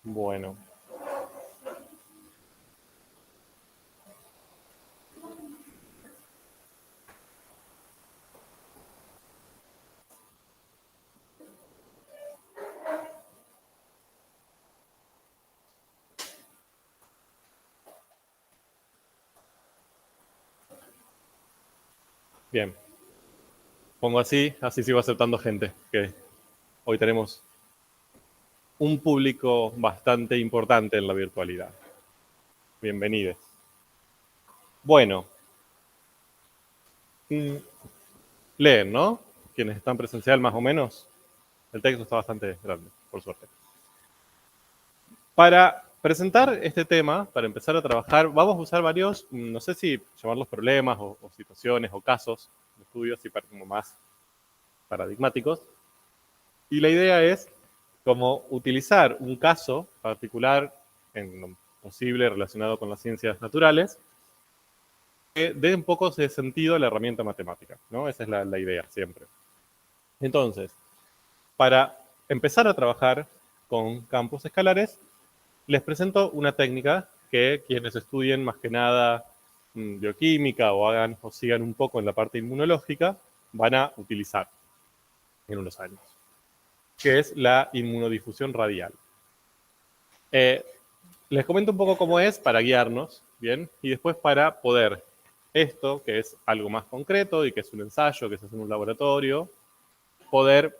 Bueno, bien. Pongo así sigo aceptando gente, que hoy tenemos un público bastante importante en la virtualidad. Bienvenidos. Bueno, mm, leen, ¿no? Quienes están presencial más o menos. El texto está bastante grande, por suerte. Para presentar este tema, para empezar a trabajar, vamos a usar varios, no sé si llamarlos problemas o situaciones o casos de estudio, así para como más paradigmáticos. Y la idea es como utilizar un caso particular en lo posible relacionado con las ciencias naturales que dé un poco de sentido a la herramienta matemática, ¿no? Esa es la idea siempre. Entonces, para empezar a trabajar con campos escalares, les presento una técnica que quienes estudien más que nada bioquímica o hagan o sigan un poco en la parte inmunológica van a utilizar en unos años, que es la inmunodifusión radial. Eh, Les comento un poco cómo es para guiarnos, ¿bien? Y después para poder esto, que es algo más concreto y que es un ensayo que se hace en un laboratorio, poder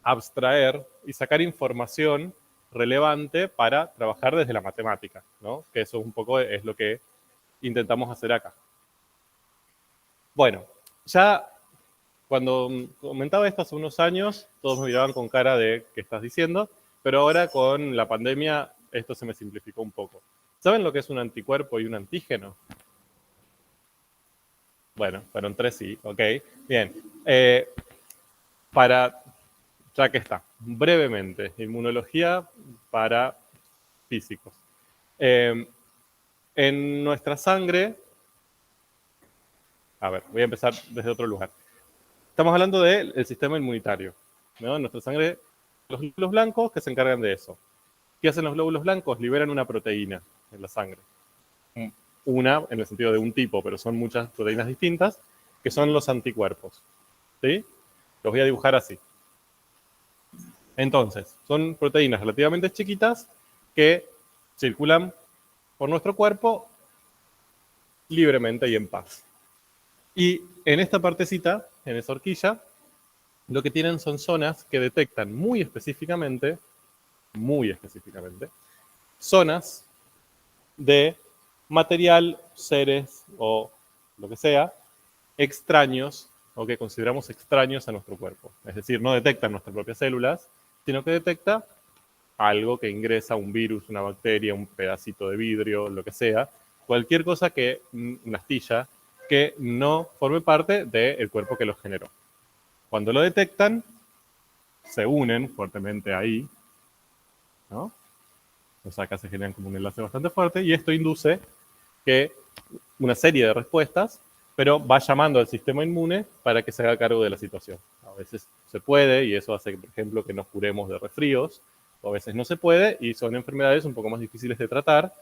abstraer y sacar información relevante para trabajar desde la matemática, ¿no? Que eso un poco es lo que intentamos hacer acá. Bueno, ya cuando comentaba esto hace unos años, todos me miraban con cara de ¿qué estás diciendo? Pero ahora con la pandemia esto se me simplificó un poco. ¿Saben lo que es un anticuerpo y un antígeno? Bueno, fueron tres sí, ok. Bien. Para, ya que está, brevemente, inmunología para físicos. Eh, en nuestra sangre, a ver, voy a empezar desde otro lugar. Estamos hablando del sistema inmunitario, ¿no? En nuestra sangre, los glóbulos blancos que se encargan de eso. ¿Qué hacen los glóbulos blancos? Liberan una proteína en la sangre. Una, en el sentido de un tipo, pero son muchas proteínas distintas, que son los anticuerpos. ¿Sí? Los voy a dibujar así. Entonces, son proteínas relativamente chiquitas que circulan por nuestro cuerpo libremente y en paz. Y en esta partecita, en esa horquilla, lo que tienen son zonas que detectan muy específicamente, zonas de material, seres o lo que sea, extraños o que consideramos extraños a nuestro cuerpo. Es decir, no detectan nuestras propias células, sino que detecta algo que ingresa, un virus, una bacteria, un pedacito de vidrio, lo que sea, cualquier cosa que, una astilla, que no forme parte del cuerpo que los generó. Cuando lo detectan, se unen fuertemente ahí, ¿no? O sea, acá se generan como un enlace bastante fuerte y esto induce que una serie de respuestas, pero va llamando al sistema inmune para que se haga cargo de la situación. A veces se puede y eso hace, por ejemplo, que nos curemos de resfríos, o a veces no se puede y son enfermedades un poco más difíciles de tratar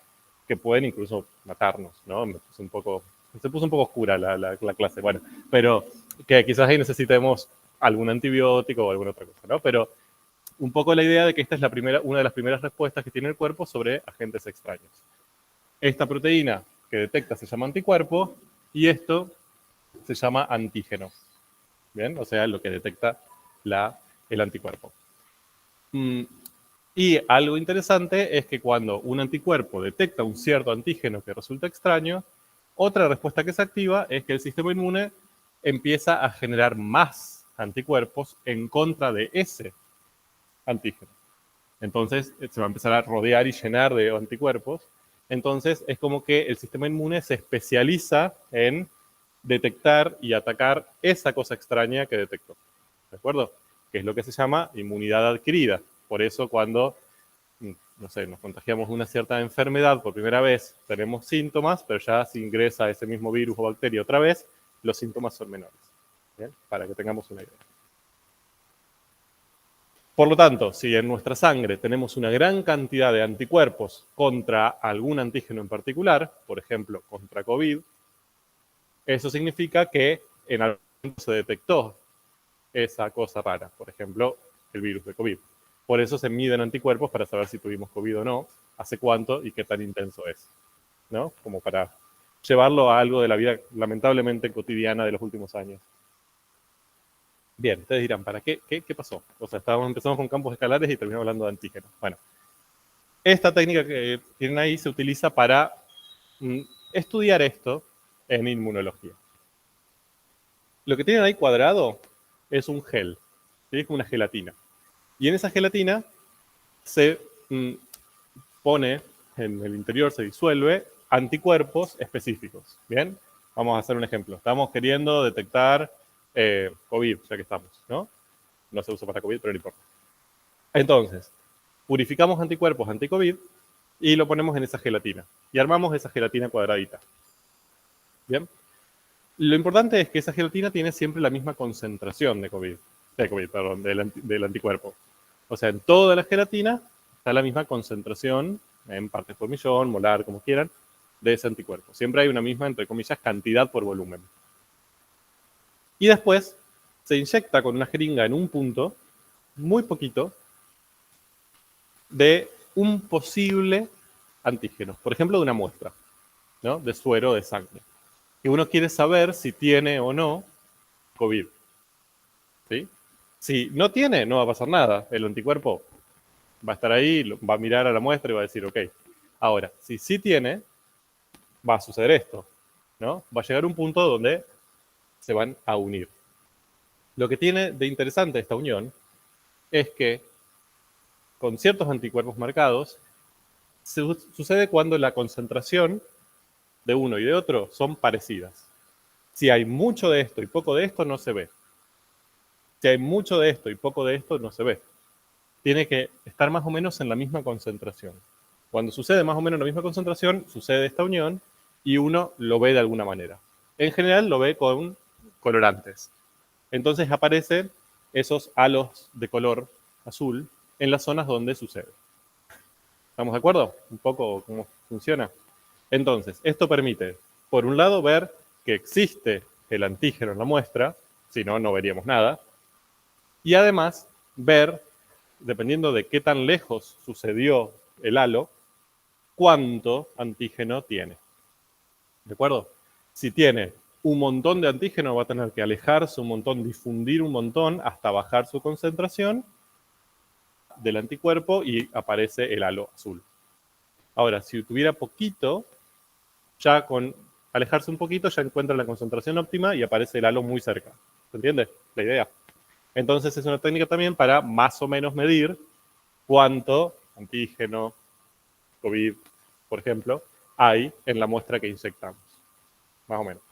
que pueden incluso matarnos, ¿no? Se puso un poco oscura la clase, bueno, pero que quizás ahí necesitemos algún antibiótico o alguna otra cosa, ¿no? Pero un poco la idea de que esta es una de las primeras respuestas que tiene el cuerpo sobre agentes extraños. Esta proteína que detecta se llama anticuerpo y esto se llama antígeno. ¿Bien? O sea, lo que detecta el anticuerpo. Y algo interesante es que cuando un anticuerpo detecta un cierto antígeno que resulta extraño, otra respuesta que se activa es que el sistema inmune empieza a generar más anticuerpos en contra de ese antígeno. Entonces se va a empezar a rodear y llenar de anticuerpos. Entonces es como que el sistema inmune se especializa en detectar y atacar esa cosa extraña que detectó. ¿De acuerdo? Que es lo que se llama inmunidad adquirida. Por eso cuando, no sé, nos contagiamos de una cierta enfermedad por primera vez, tenemos síntomas, pero ya si ingresa ese mismo virus o bacteria otra vez, los síntomas son menores. ¿Bien? Para que tengamos una idea. Por lo tanto, si en nuestra sangre tenemos una gran cantidad de anticuerpos contra algún antígeno en particular, por ejemplo, contra COVID, eso significa que en algún momento se detectó esa cosa rara, por ejemplo, el virus de COVID. Por eso se miden anticuerpos para saber si tuvimos COVID o no, hace cuánto y qué tan intenso es, ¿no? Como para llevarlo a algo de la vida lamentablemente cotidiana de los últimos años. Bien, ustedes dirán, ¿para qué? ¿Qué pasó? O sea, empezamos con campos escalares y terminamos hablando de antígenos. Bueno, esta técnica que tienen ahí se utiliza para estudiar esto en inmunología. Lo que tienen ahí cuadrado es un gel, ¿sí? Es como una gelatina. Y en esa gelatina se pone, en el interior se disuelve anticuerpos específicos. Bien, vamos a hacer un ejemplo. Estamos queriendo detectar COVID, ya que estamos, ¿no? No se usa para COVID, pero no importa. Entonces, purificamos anticuerpos anti-COVID y lo ponemos en esa gelatina. Y armamos esa gelatina cuadradita. Bien. Lo importante es que esa gelatina tiene siempre la misma concentración del anticuerpo. O sea, en toda la gelatina está la misma concentración, en partes por millón, molar, como quieran, de ese anticuerpo. Siempre hay una misma, entre comillas, cantidad por volumen. Y después se inyecta con una jeringa en un punto, muy poquito, de un posible antígeno. Por ejemplo, de una muestra, ¿no? De suero de sangre. Y uno quiere saber si tiene o no COVID. ¿Sí? Si no tiene, no va a pasar nada. El anticuerpo va a estar ahí, va a mirar a la muestra y va a decir, ok. Ahora, si sí tiene, va a suceder esto, ¿no? Va a llegar un punto donde se van a unir. Lo que tiene de interesante esta unión es que con ciertos anticuerpos marcados sucede cuando la concentración de uno y de otro son parecidas. Si hay mucho de esto y poco de esto, no se ve. Si hay mucho de esto y poco de esto, no se ve. Tiene que estar más o menos en la misma concentración. Cuando sucede más o menos en la misma concentración, sucede esta unión y uno lo ve de alguna manera. En general lo ve con colorantes. Entonces aparecen esos halos de color azul en las zonas donde sucede. ¿Estamos de acuerdo? Un poco cómo funciona. Entonces, esto permite, por un lado, ver que existe el antígeno en la muestra, si no, no veríamos nada. Y además, ver, dependiendo de qué tan lejos sucedió el halo, cuánto antígeno tiene. ¿De acuerdo? Si tiene un montón de antígeno, va a tener que alejarse un montón, difundir un montón hasta bajar su concentración del anticuerpo y aparece el halo azul. Ahora, si tuviera poquito, ya con alejarse un poquito, ya encuentra la concentración óptima y aparece el halo muy cerca. ¿Se entiende la idea? Entonces es una técnica también para más o menos medir cuánto antígeno, COVID, por ejemplo, hay en la muestra que inyectamos. Más o menos.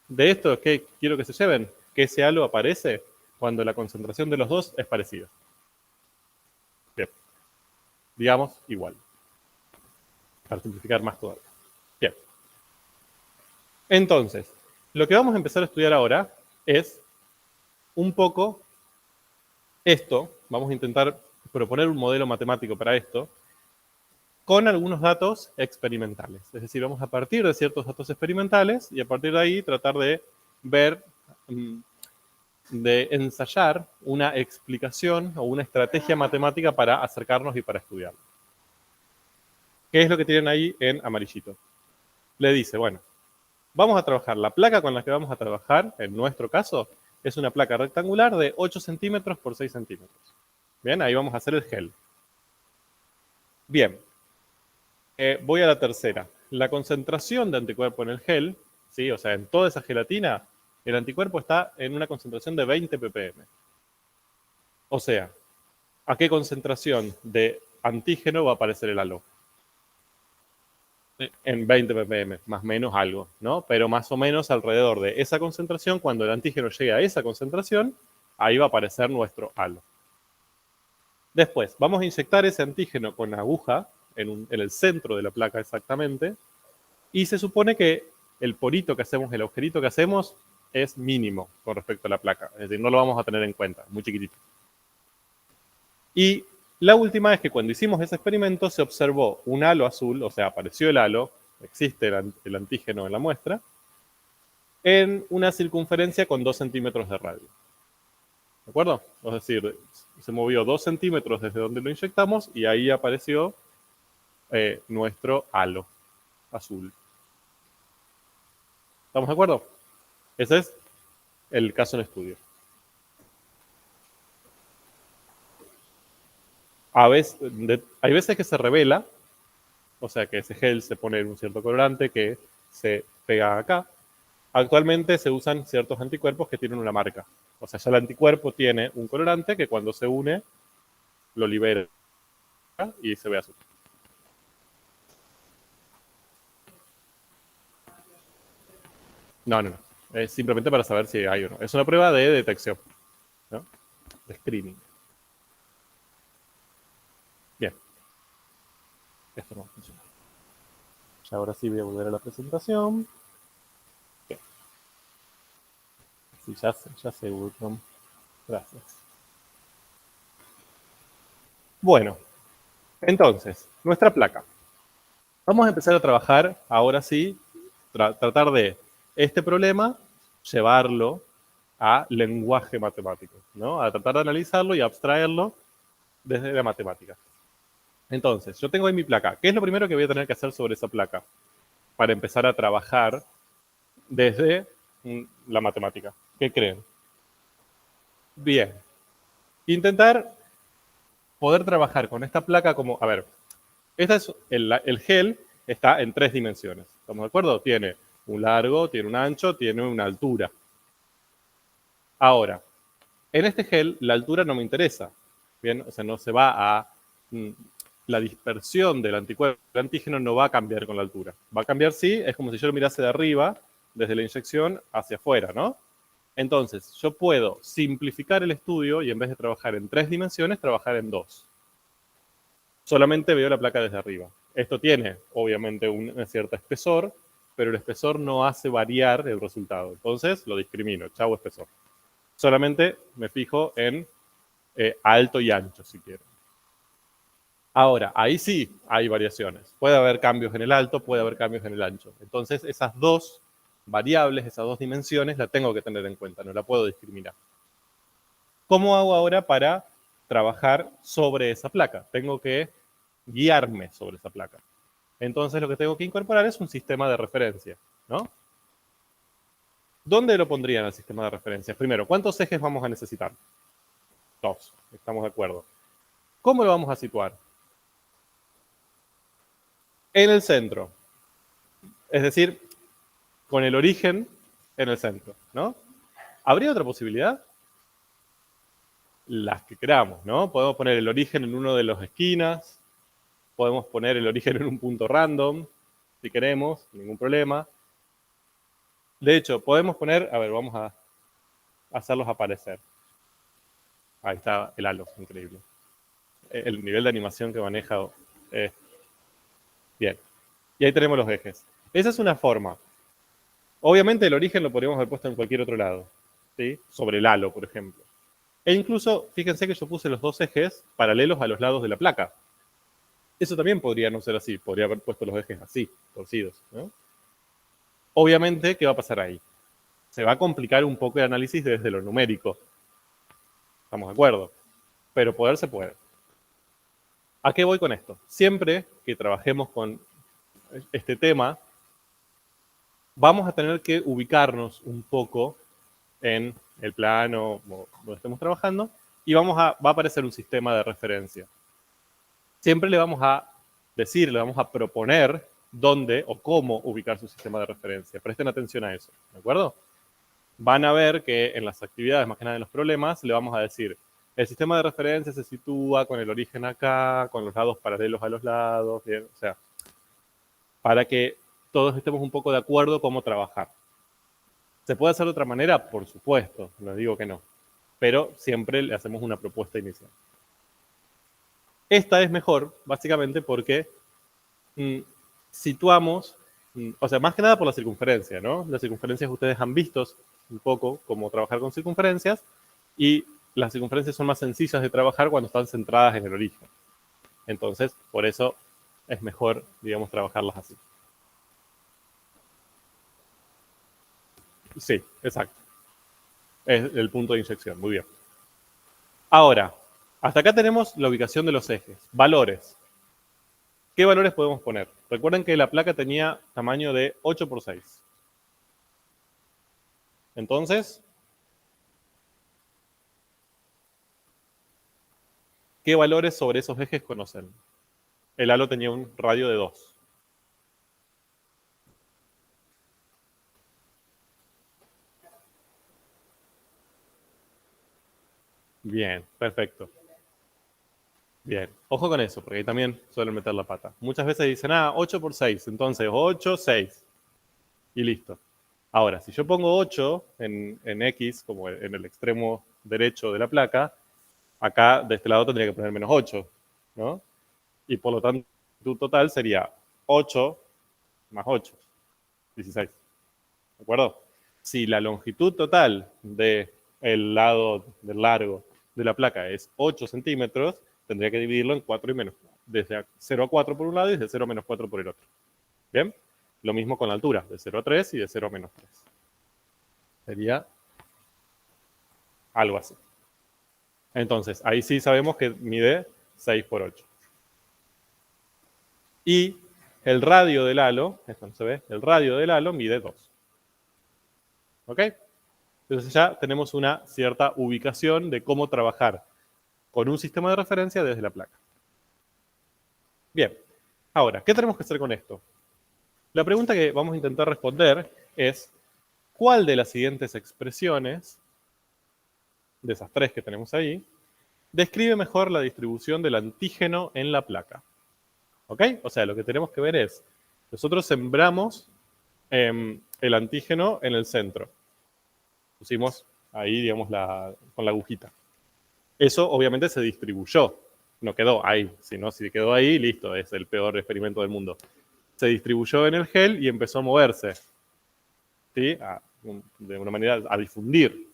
De esto, ¿qué quiero que se lleven? Que ese halo aparece cuando la concentración de los dos es parecida. Bien. Digamos, igual. Para simplificar más todavía. Bien. Entonces, lo que vamos a empezar a estudiar ahora es un poco esto. Vamos a intentar proponer un modelo matemático para esto con algunos datos experimentales. Es decir, vamos a partir de ciertos datos experimentales y a partir de ahí tratar de ver, de ensayar una explicación o una estrategia matemática para acercarnos y para estudiarlo. ¿Qué es lo que tienen ahí en amarillito? Le dice, bueno, vamos a trabajar, la placa con la que vamos a trabajar, en nuestro caso, es una placa rectangular de 8 centímetros por 6 centímetros. Bien, ahí vamos a hacer el gel. Bien, voy a la tercera. La concentración de anticuerpo en el gel, ¿sí? O sea, en toda esa gelatina, el anticuerpo está en una concentración de 20 ppm. O sea, ¿a qué concentración de antígeno va a aparecer el halo? En 20 ppm, más o menos algo, ¿no? Pero más o menos alrededor de esa concentración, cuando el antígeno llegue a esa concentración, ahí va a aparecer nuestro halo. Después, vamos a inyectar ese antígeno con aguja en el centro de la placa exactamente, y se supone que el porito que hacemos, el agujerito que hacemos, es mínimo con respecto a la placa. Es decir, no lo vamos a tener en cuenta, muy chiquitito. Y la última es que cuando hicimos ese experimento se observó un halo azul, o sea, apareció el halo, existe el antígeno en la muestra, en una circunferencia con 2 centímetros de radio. ¿De acuerdo? Es decir, se movió 2 centímetros desde donde lo inyectamos y ahí apareció nuestro halo azul. ¿Estamos de acuerdo? Ese es el caso en estudio. Hay veces que se revela, o sea que ese gel se pone en un cierto colorante que se pega acá. Actualmente se usan ciertos anticuerpos que tienen una marca. O sea, ya el anticuerpo tiene un colorante que cuando se une lo libera y se ve azul. No. Es simplemente para saber si hay o no. Es una prueba de detección, ¿no? De screening. Bien. Esto no funciona. Ahora sí voy a volver a la presentación. Bien. Sí, ya sé, Wilcom. Gracias. Bueno, entonces, nuestra placa. Vamos a empezar a trabajar, ahora sí, tratar de este problema, llevarlo a lenguaje matemático, ¿no? A tratar de analizarlo y abstraerlo desde la matemática. Entonces, yo tengo ahí mi placa. ¿Qué es lo primero que voy a tener que hacer sobre esa placa? Para empezar a trabajar desde la matemática. ¿Qué creen? Bien. Intentar poder trabajar con esta placa como, a ver, el gel está en 3 dimensiones. ¿Estamos de acuerdo? Tiene un largo, tiene un ancho, tiene una altura. Ahora, en este gel la altura no me interesa. Bien, o sea, no se va a... La dispersión del anticuerpo, el antígeno no va a cambiar con la altura. Va a cambiar, sí, es como si yo lo mirase de arriba, desde la inyección hacia afuera, ¿no? Entonces, yo puedo simplificar el estudio y en vez de trabajar en 3 dimensiones, trabajar en 2. Solamente veo la placa desde arriba. Esto tiene, obviamente, un cierto espesor, pero el espesor no hace variar el resultado. Entonces, lo discrimino, chau espesor. Solamente me fijo en alto y ancho, si quiero. Ahora, ahí sí hay variaciones. Puede haber cambios en el alto, puede haber cambios en el ancho. Entonces, esas dos variables, esas dos dimensiones, la tengo que tener en cuenta, no la puedo discriminar. ¿Cómo hago ahora para trabajar sobre esa placa? Tengo que guiarme sobre esa placa. Entonces, lo que tengo que incorporar es un sistema de referencia, ¿no? ¿Dónde lo pondría en el sistema de referencia? Primero, ¿cuántos ejes vamos a necesitar? 2, estamos de acuerdo. ¿Cómo lo vamos a situar? En el centro. Es decir, con el origen en el centro, ¿no? ¿Habría otra posibilidad? Las que queramos, ¿no? Podemos poner el origen en uno de las esquinas, podemos poner el origen en un punto random, si queremos, ningún problema. De hecho, podemos poner, a ver, vamos a hacerlos aparecer. Ahí está el halo, increíble. El nivel de animación que maneja. Bien. Y ahí tenemos los ejes. Esa es una forma. Obviamente el origen lo podríamos haber puesto en cualquier otro lado, ¿sí? Sobre el halo, por ejemplo. E incluso, fíjense que yo puse los dos ejes paralelos a los lados de la placa. Eso también podría no ser así, podría haber puesto los ejes así, torcidos, ¿no? Obviamente, ¿qué va a pasar ahí? Se va a complicar un poco el análisis desde lo numérico. ¿Estamos de acuerdo? Pero poder se puede. ¿A qué voy con esto? Siempre que trabajemos con este tema, vamos a tener que ubicarnos un poco en el plano donde estemos trabajando y va a aparecer un sistema de referencia. Siempre le vamos a decir, le vamos a proponer dónde o cómo ubicar su sistema de referencia. Presten atención a eso, ¿de acuerdo? Van a ver que en las actividades, más que nada en los problemas, le vamos a decir, el sistema de referencia se sitúa con el origen acá, con los lados paralelos a los lados, bien, o sea, para que todos estemos un poco de acuerdo cómo trabajar. ¿Se puede hacer de otra manera? Por supuesto, no digo que no, pero siempre le hacemos una propuesta inicial. Esta es mejor, básicamente, porque situamos, o sea, más que nada por la circunferencia, ¿no? Las circunferencias ustedes han visto un poco cómo trabajar con circunferencias y las circunferencias son más sencillas de trabajar cuando están centradas en el origen. Entonces, por eso es mejor, digamos, trabajarlas así. Sí, exacto. Es el punto de inyección, muy bien. Ahora, hasta acá tenemos la ubicación de los ejes. Valores. ¿Qué valores podemos poner? Recuerden que la placa tenía tamaño de 8 por 6. Entonces, ¿qué valores sobre esos ejes conocen? El halo tenía un radio de 2. Bien, perfecto. Bien, ojo con eso, porque ahí también suelen meter la pata. Muchas veces dicen, 8 por 6, entonces 8, 6. Y listo. Ahora, si yo pongo 8 en X, como en el extremo derecho de la placa, acá de este lado tendría que poner menos 8, ¿no? Y por lo tanto, tu total sería 8 más 8, 16. ¿De acuerdo? Si la longitud total del lado del largo de la placa es 8 centímetros, tendría que dividirlo en 4 y menos. Desde 0 a 4 por un lado y de 0 a menos 4 por el otro. ¿Bien? Lo mismo con la altura, de 0 a 3 y de 0 a menos 3. Sería algo así. Entonces, ahí sí sabemos que mide 6 por 8. Y el radio del halo, esto no se ve, el radio del halo mide 2. ¿Ok? Entonces ya tenemos una cierta ubicación de cómo trabajar con un sistema de referencia desde la placa. Bien, ahora, ¿qué tenemos que hacer con esto? La pregunta que vamos a intentar responder es, ¿cuál de las siguientes expresiones, de esas tres que tenemos ahí, describe mejor la distribución del antígeno en la placa? ¿Ok? O sea, lo que tenemos que ver es, nosotros sembramos el antígeno en el centro. Pusimos ahí, digamos, con la agujita. Eso obviamente se distribuyó, no quedó ahí, sino si quedó ahí, listo, es el peor experimento del mundo. Se distribuyó en el gel y empezó a moverse, ¿sí? De una manera a difundir.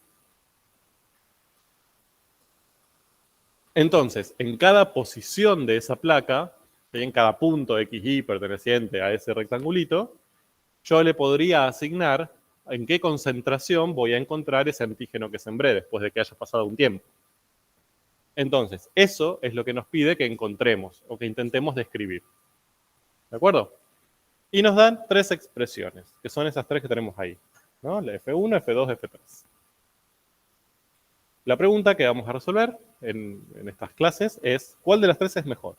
Entonces, en cada posición de esa placa, en cada punto XY perteneciente a ese rectangulito, yo le podría asignar en qué concentración voy a encontrar ese antígeno que sembré después de que haya pasado un tiempo. Entonces, eso es lo que nos pide que encontremos o que intentemos describir. ¿De acuerdo? Y nos dan tres expresiones, que son esas tres que tenemos ahí, ¿no? La F1, F2, F3. La pregunta que vamos a resolver en estas clases es, ¿cuál de las tres es mejor?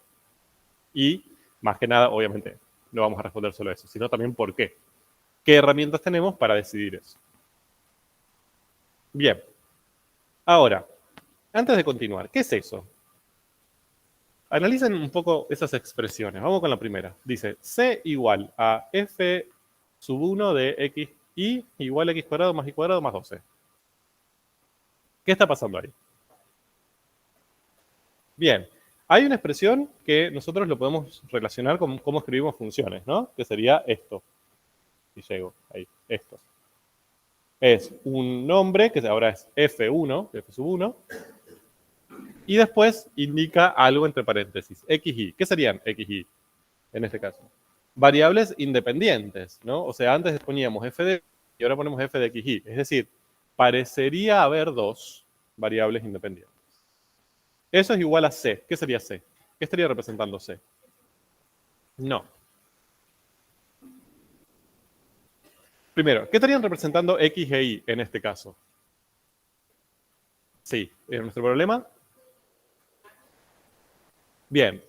Y, más que nada, obviamente, no vamos a responder solo eso, sino también por qué. ¿Qué herramientas tenemos para decidir eso? Bien. Ahora, antes de continuar, ¿qué es eso? Analicen un poco esas expresiones. Vamos con la primera. Dice, C igual a F sub 1 de X y igual a X cuadrado más Y cuadrado más 12. ¿Qué está pasando ahí? Bien, hay una expresión que nosotros lo podemos relacionar con cómo escribimos funciones, ¿no? Que sería esto. Y llego ahí, esto. Es un nombre que ahora es F1, F sub 1, y después indica algo entre paréntesis, XY. ¿Qué serían XY en este caso? Variables independientes, ¿no? O sea, antes poníamos f de y ahora ponemos f de XY. Es decir, parecería haber dos variables independientes. Eso es igual a C. ¿Qué sería C? ¿Qué estaría representando C? No. Primero, ¿qué estarían representando X e Y en este caso? Sí, ¿es nuestro problema? Bien.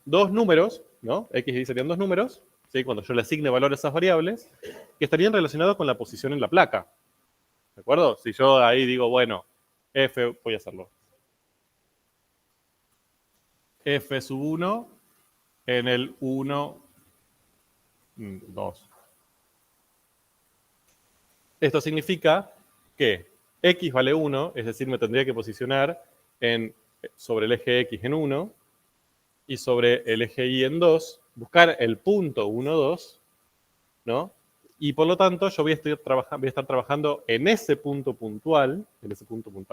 Dos números, ¿no? X e Y serían dos números, ¿sí? Cuando yo le asigne valor a esas variables, que estarían relacionados con la posición en la placa. ¿De acuerdo? Si yo ahí digo, bueno, F, voy a hacerlo. F sub 1 en el 1, 2. Esto significa que X vale 1, es decir, me tendría que posicionar sobre el eje X en 1 y sobre el eje Y en 2, buscar el punto 1, 2, ¿no? Y por lo tanto, yo voy a estar trabajando en ese punto puntual,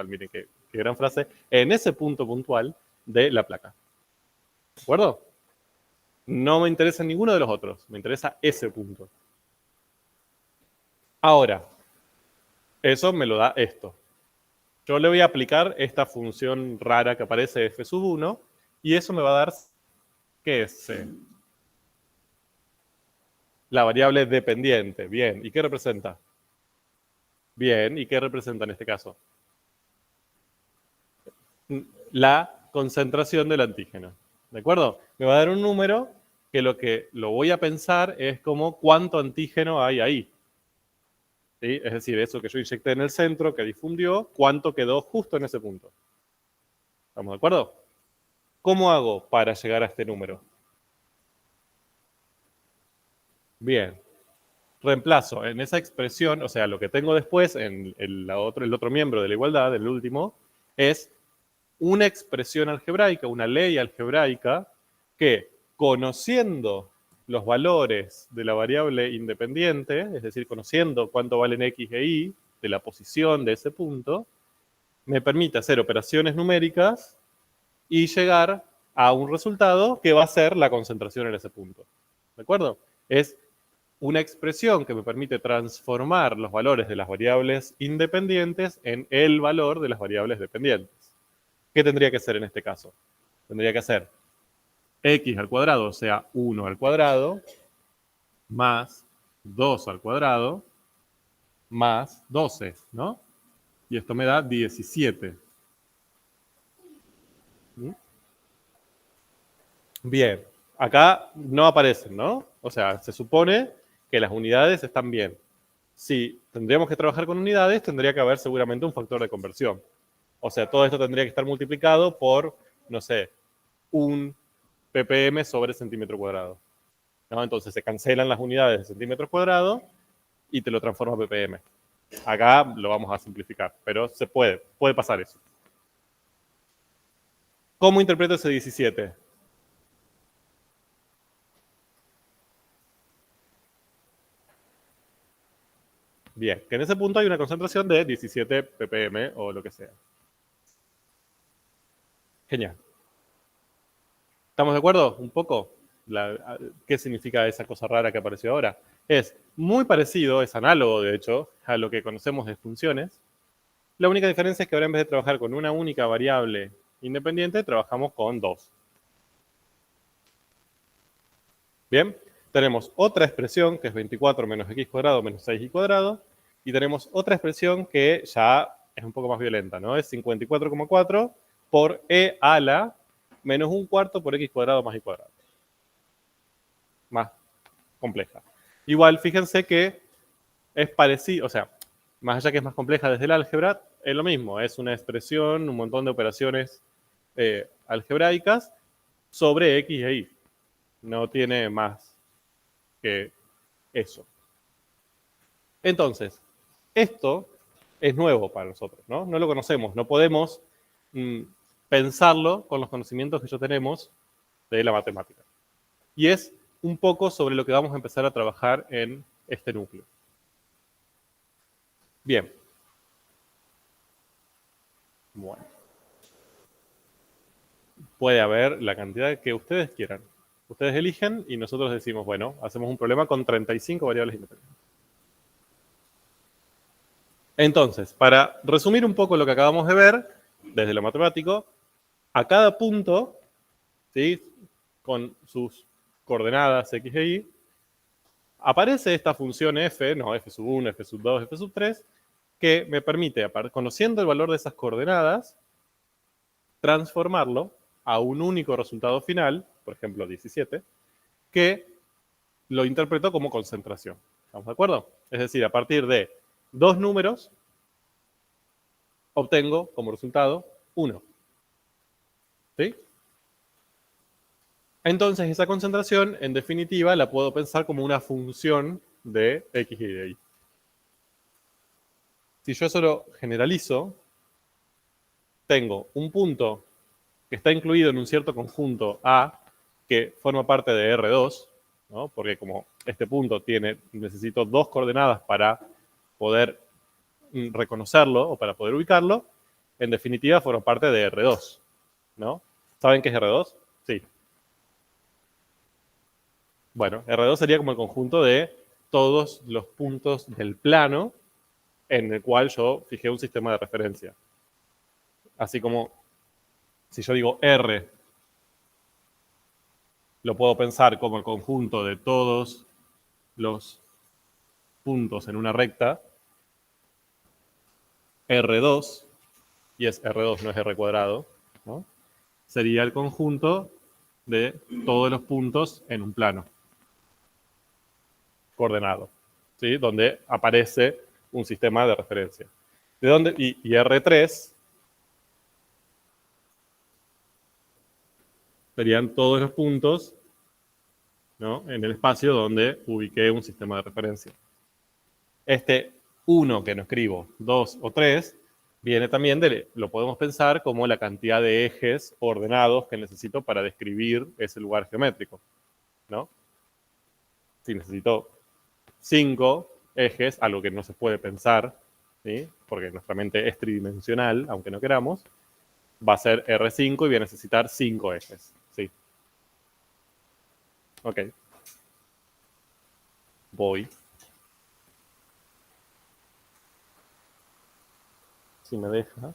miren qué gran frase, en ese punto puntual de la placa. ¿De acuerdo? No me interesa ninguno de los otros, me interesa ese punto. Ahora, eso me lo da esto. Yo le voy a aplicar esta función rara que aparece f sub 1 y eso me va a dar, ¿qué es C? La variable dependiente. Bien, ¿y qué representa? Bien, ¿y qué representa en este caso? La concentración del antígeno. ¿De acuerdo? Me va a dar un número que lo voy a pensar es como cuánto antígeno hay ahí. ¿Sí? Es decir, eso que yo inyecté en el centro, que difundió, cuánto quedó justo en ese punto. ¿Estamos de acuerdo? ¿Cómo hago para llegar a este número? Bien. Reemplazo en esa expresión, o sea, lo que tengo después en el otro miembro de la igualdad, el último, es una expresión algebraica, una ley algebraica que, conociendo los valores de la variable independiente, es decir, conociendo cuánto valen x e y de la posición de ese punto, me permite hacer operaciones numéricas y llegar a un resultado que va a ser la concentración en ese punto. ¿De acuerdo? Es una expresión que me permite transformar los valores de las variables independientes en el valor de las variables dependientes. ¿Qué tendría que ser en este caso? Tendría que ser x al cuadrado, o sea, 1 al cuadrado, más 2 al cuadrado, más 12, ¿no? Y esto me da 17. ¿Mm? Bien, acá no aparecen, ¿no? O sea, se supone que las unidades están bien. Si tendríamos que trabajar con unidades, tendría que haber seguramente un factor de conversión. O sea, todo esto tendría que estar multiplicado por, no sé, un ppm sobre centímetro cuadrado. ¿No? Entonces se cancelan las unidades de centímetros cuadrados y te lo transforma a ppm. Acá lo vamos a simplificar, pero puede pasar eso. ¿Cómo interpreto ese 17? Bien, que en ese punto hay una concentración de 17 ppm o lo que sea. Genial. ¿Estamos de acuerdo? Un poco. ¿Qué significa esa cosa rara que apareció ahora? Es muy parecido, es análogo de hecho, a lo que conocemos de funciones. La única diferencia es que ahora en vez de trabajar con una única variable independiente, trabajamos con dos. Bien, tenemos otra expresión que es 24 menos x cuadrado menos 6y cuadrado, y tenemos otra expresión que ya es un poco más violenta, ¿no? Es 54,4 por e a la menos un cuarto por x cuadrado más y cuadrado. Más compleja. Igual, fíjense que es parecido, o sea, más allá que es más compleja desde el álgebra, es lo mismo, es una expresión, un montón de operaciones algebraicas sobre x e y. No tiene más que eso. Entonces, esto es nuevo para nosotros, ¿no? No lo conocemos, no podemos pensarlo con los conocimientos que ya tenemos de la matemática. Y es un poco sobre lo que vamos a empezar a trabajar en este núcleo. Bien. Bueno. Puede haber la cantidad que ustedes quieran. Ustedes eligen y nosotros decimos, bueno, hacemos un problema con 35 variables independientes. Entonces, para resumir un poco lo que acabamos de ver, desde lo matemático, a cada punto, ¿sí?, con sus coordenadas x e y, aparece esta función f, no, f sub 1, f sub 2, f sub 3, que me permite, conociendo el valor de esas coordenadas, transformarlo a un único resultado final, por ejemplo 17, que lo interpreto como concentración. ¿Estamos de acuerdo? Es decir, a partir de dos números, obtengo como resultado 1. ¿Sí? Entonces, esa concentración, en definitiva, la puedo pensar como una función de x y de y. Si yo eso lo generalizo, tengo un punto que está incluido en un cierto conjunto A, que forma parte de R2, ¿no? Porque como este punto necesito 2 coordenadas para poder reconocerlo o para poder ubicarlo, en definitiva forma parte de R2, ¿no? ¿Saben qué es R2? Sí. Bueno, R2 sería como el conjunto de todos los puntos del plano en el cual yo fijé un sistema de referencia. Así como si yo digo R, lo puedo pensar como el conjunto de todos los puntos en una recta, R2, y es R2, no es R cuadrado, ¿no? Sería el conjunto de todos los puntos en un plano coordenado, ¿sí? Donde aparece un sistema de referencia. ¿De dónde? Y R3 serían todos los puntos, ¿no?, en el espacio donde ubiqué un sistema de referencia. Este 1 que no escribo, 2 o 3, viene también lo podemos pensar como la cantidad de ejes ordenados que necesito para describir ese lugar geométrico, ¿no? Si necesito 5 ejes, algo que no se puede pensar, ¿sí?, porque nuestra mente es tridimensional, aunque no queramos, va a ser R5 y voy a necesitar 5 ejes, ¿sí? Ok. Voy. Si me deja.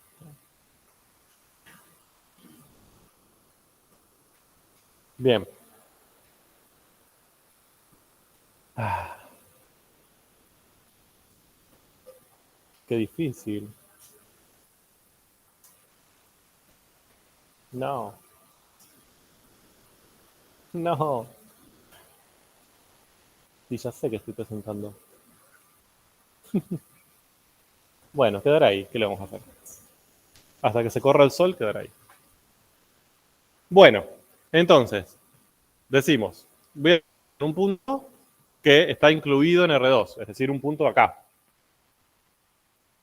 Bien. Qué difícil. No. No. Sí, ya sé que estoy presentando. Bueno, quedará ahí. ¿Qué le vamos a hacer? Hasta que se corra el sol, quedará ahí. Bueno, entonces, decimos, voy a poner un punto que está incluido en R2, es decir, un punto acá.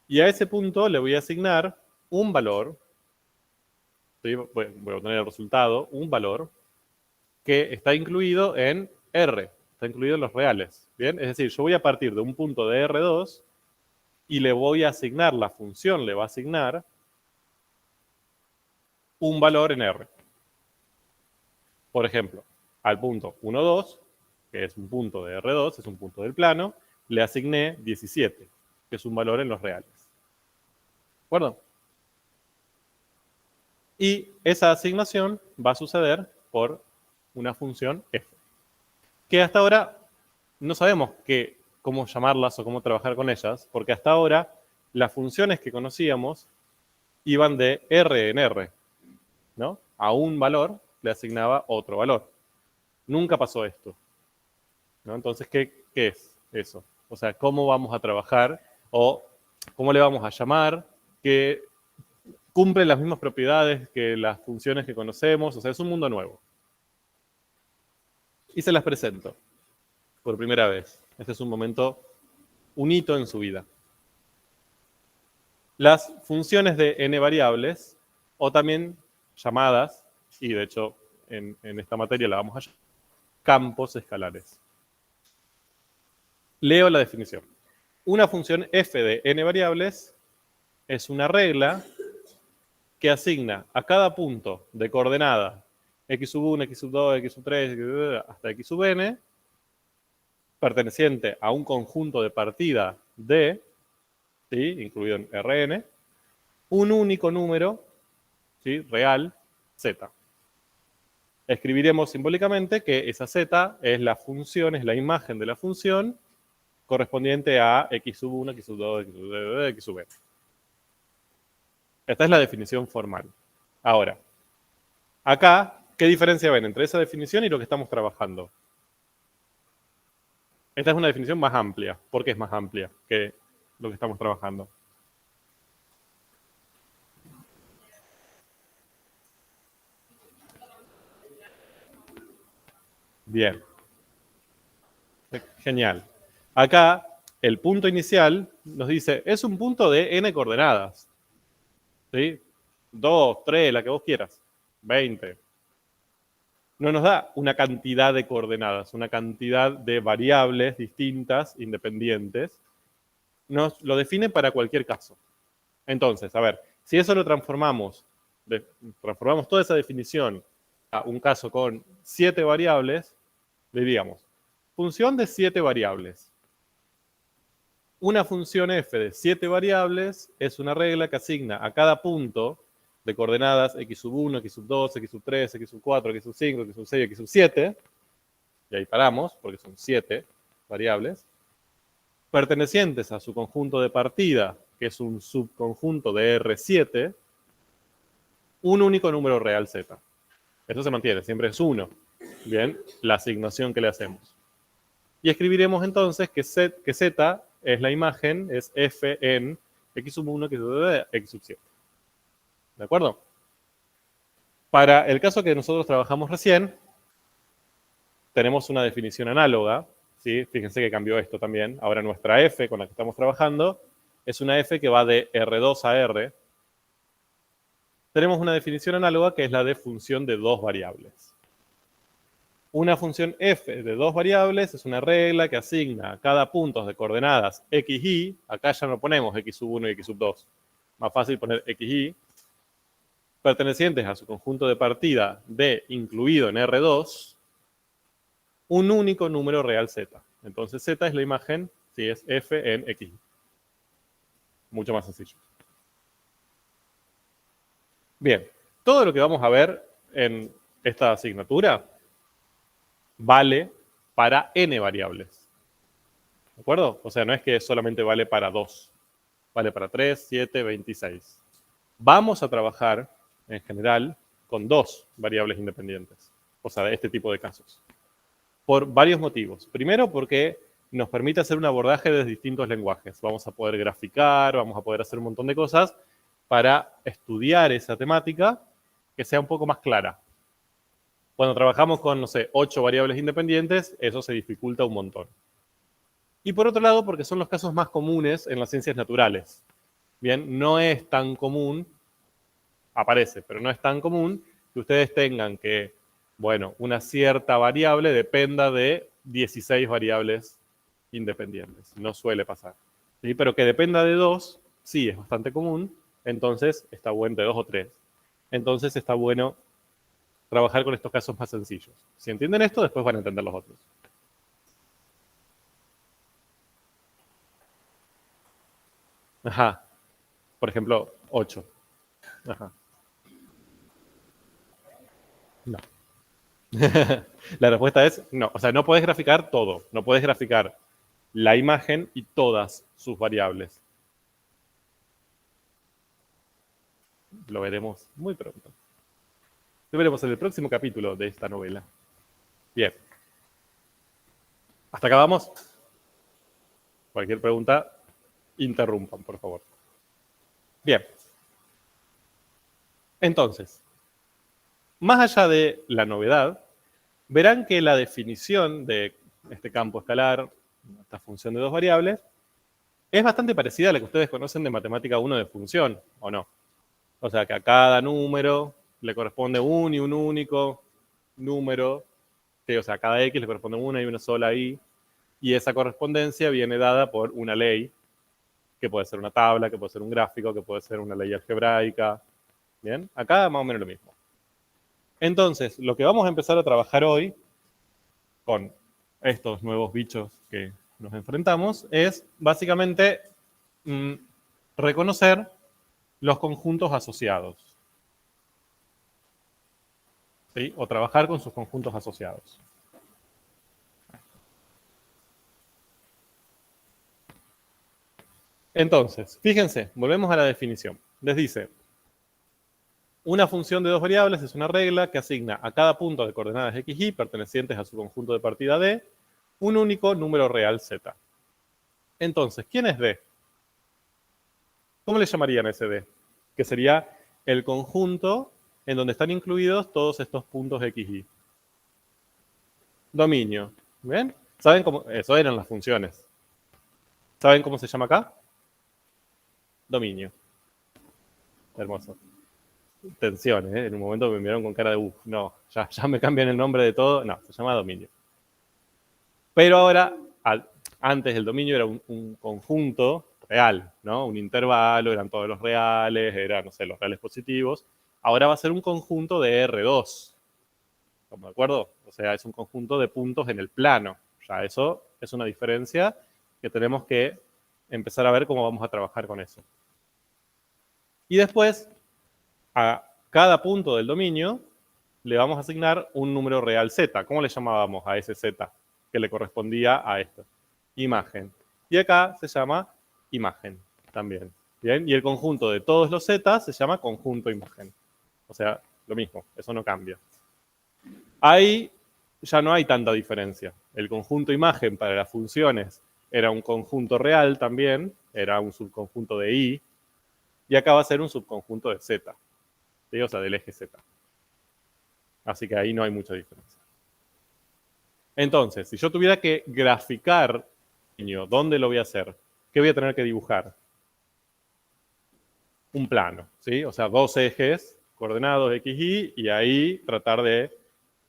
Y a ese punto le voy a asignar un valor, ¿sí? Voy a obtener el resultado, un valor que está incluido en R, está incluido en los reales. ¿Bien? Es decir, yo voy a partir de un punto de R2 y le voy a asignar, la función le va a asignar un valor en R. Por ejemplo, al punto 1, 2, que es un punto de R2, es un punto del plano, le asigné 17, que es un valor en los reales. ¿De acuerdo? Y esa asignación va a suceder por una función f, que hasta ahora no sabemos cómo llamarlas o cómo trabajar con ellas, porque hasta ahora las funciones que conocíamos iban de R en R, ¿no? A un valor le asignaba otro valor. Nunca pasó esto, ¿no? Entonces, ¿qué es eso? O sea, ¿cómo vamos a trabajar o cómo le vamos a llamar? Que cumple las mismas propiedades que las funciones que conocemos, o sea, es un mundo nuevo. Y se las presento por primera vez. Este es un momento, un hito en su vida. Las funciones de n variables, o también llamadas, y de hecho en esta materia la vamos a llamar campos escalares. Leo la definición. Una función f de n variables es una regla que asigna a cada punto de coordenada x sub 1, x sub 2, x sub 3, hasta x sub n, perteneciente a un conjunto de partida D, ¿sí?, incluido en Rn, un único número, ¿sí?, real, z. Escribiremos simbólicamente que esa z es la función, es la imagen de la función correspondiente a x sub 1, x sub 2, x sub 3, x sub n. Esta es la definición formal. Ahora, acá, ¿qué diferencia ven entre esa definición y lo que estamos trabajando? Esta es una definición más amplia. ¿Por qué es más amplia que lo que estamos trabajando? Bien. Genial. Acá, el punto inicial nos dice, es un punto de n coordenadas. ¿Sí? 2, 3, la que vos quieras. 20. no nos da una cantidad de coordenadas, una cantidad de variables distintas, independientes. Nos lo define para cualquier caso. Entonces, a ver, si eso lo transformamos toda esa definición a un caso con 7 variables, diríamos, función de 7 variables. Una función f de 7 variables es una regla que asigna a cada punto de coordenadas x sub 1, x sub 2, x sub 3, x sub 4, x sub 5, x sub 6, x sub 7, y ahí paramos porque son 7 variables, pertenecientes a su conjunto de partida, que es un subconjunto de R7, un único número real z. Eso se mantiene, siempre es 1. Bien, la asignación que le hacemos. Y escribiremos entonces que z es la imagen, es f en x sub 1, x sub 2, x sub 7. ¿De acuerdo? Para el caso que nosotros trabajamos recién, tenemos una definición análoga, ¿sí? Fíjense que cambió esto también. Ahora nuestra f con la que estamos trabajando es una f que va de R2 a R. Tenemos una definición análoga que es la de función de 2 variables. Una función f de 2 variables es una regla que asigna a cada punto de coordenadas x, y, acá ya no ponemos x sub 1 y x sub 2, más fácil poner x, y, pertenecientes a su conjunto de partida D incluido en R2, un único número real z. Entonces z es la imagen, si es f en x. Mucho más sencillo. Bien, todo lo que vamos a ver en esta asignatura vale para n variables. ¿De acuerdo? O sea, no es que solamente vale para 2. Vale para 3, 7, 26. Vamos a trabajar, en general, con 2 variables independientes. O sea, de este tipo de casos. Por varios motivos. Primero, porque nos permite hacer un abordaje desde distintos lenguajes. Vamos a poder graficar, vamos a poder hacer un montón de cosas para estudiar esa temática que sea un poco más clara. Cuando trabajamos con, no sé, 8 variables independientes, eso se dificulta un montón. Y por otro lado, porque son los casos más comunes en las ciencias naturales. Bien, no es tan común, aparece, pero no es tan común que ustedes tengan que, bueno, una cierta variable dependa de 16 variables independientes. No suele pasar. ¿Sí? Pero que dependa de 2, sí, es bastante común. Entonces, está bueno de 2 o 3. Entonces, está bueno trabajar con estos casos más sencillos. Si entienden esto, después van a entender los otros. Ajá. Por ejemplo, 8. Ajá. No. La respuesta es no. O sea, no puedes graficar todo. No puedes graficar la imagen y todas sus variables. Lo veremos muy pronto. Lo veremos en el próximo capítulo de esta novela. Bien. ¿Hasta acá vamos? Cualquier pregunta, interrumpan, por favor. Bien. Entonces, más allá de la novedad, verán que la definición de este campo escalar, esta función de 2 variables, es bastante parecida a la que ustedes conocen de matemática 1 de función, ¿o no? O sea, que a cada número le corresponde un y un único número, que, o sea, a cada x le corresponde una y una sola y esa correspondencia viene dada por una ley, que puede ser una tabla, que puede ser un gráfico, que puede ser una ley algebraica. Bien, acá más o menos lo mismo. Entonces, lo que vamos a empezar a trabajar hoy, con estos nuevos bichos que nos enfrentamos, es básicamente reconocer los conjuntos asociados. ¿Sí? O trabajar con sus conjuntos asociados. Entonces, fíjense, volvemos a la definición. Les dice, una función de 2 variables es una regla que asigna a cada punto de coordenadas x, y pertenecientes a su conjunto de partida D, un único número real z. Entonces, ¿quién es D? ¿Cómo le llamarían ese D? Que sería el conjunto en donde están incluidos todos estos puntos x, y. Dominio. ¿Ven? ¿Saben cómo? Eso eran las funciones. ¿Saben cómo se llama acá? Dominio. Hermoso. tensión, ¿eh? En un momento me miraron con cara de, no, ya me cambian el nombre de todo. No, se llama dominio. Pero ahora, antes el dominio era un conjunto real, ¿no? Un intervalo, eran todos los reales, eran, no sé, los reales positivos. Ahora va a ser un conjunto de R2. ¿Estamos de acuerdo? O sea, es un conjunto de puntos en el plano. Ya eso es una diferencia que tenemos que empezar a ver cómo vamos a trabajar con eso. Y después, a cada punto del dominio le vamos a asignar un número real z. ¿Cómo le llamábamos a ese z que le correspondía a esto? Imagen. Y acá se llama imagen también. ¿Bien? Y el conjunto de todos los z se llama conjunto imagen. O sea, lo mismo, eso no cambia. Ahí ya no hay tanta diferencia. El conjunto imagen para las funciones era un conjunto real también, era un subconjunto de i, y acá va a ser un subconjunto de z, ¿sí? O sea, del eje z. Así que ahí no hay mucha diferencia. Entonces, si yo tuviera que graficar, ¿dónde lo voy a hacer? ¿Qué voy a tener que dibujar? Un plano, ¿sí? O sea, dos ejes coordenados x, y, y ahí tratar de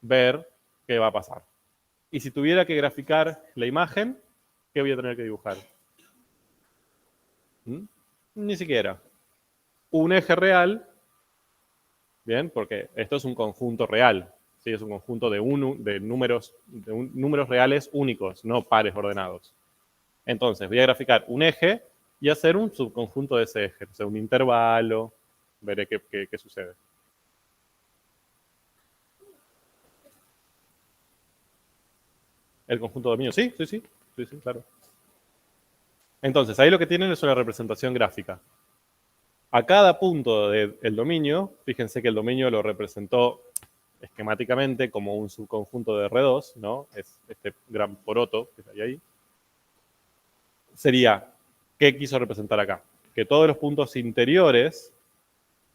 ver qué va a pasar. Y si tuviera que graficar la imagen, ¿qué voy a tener que dibujar? Ni siquiera. Un eje real, bien, porque esto es un conjunto real, ¿sí? Es un conjunto de números reales únicos, no pares ordenados. Entonces, voy a graficar un eje y hacer un subconjunto de ese eje, o sea, un intervalo, veré qué sucede. El conjunto de dominio, sí, claro. Entonces, ahí lo que tienen es una representación gráfica. A cada punto del dominio, fíjense que el dominio lo representó esquemáticamente como un subconjunto de R2, ¿no? Es este gran poroto que hay ahí. Sería, ¿qué quiso representar acá? Que todos los puntos interiores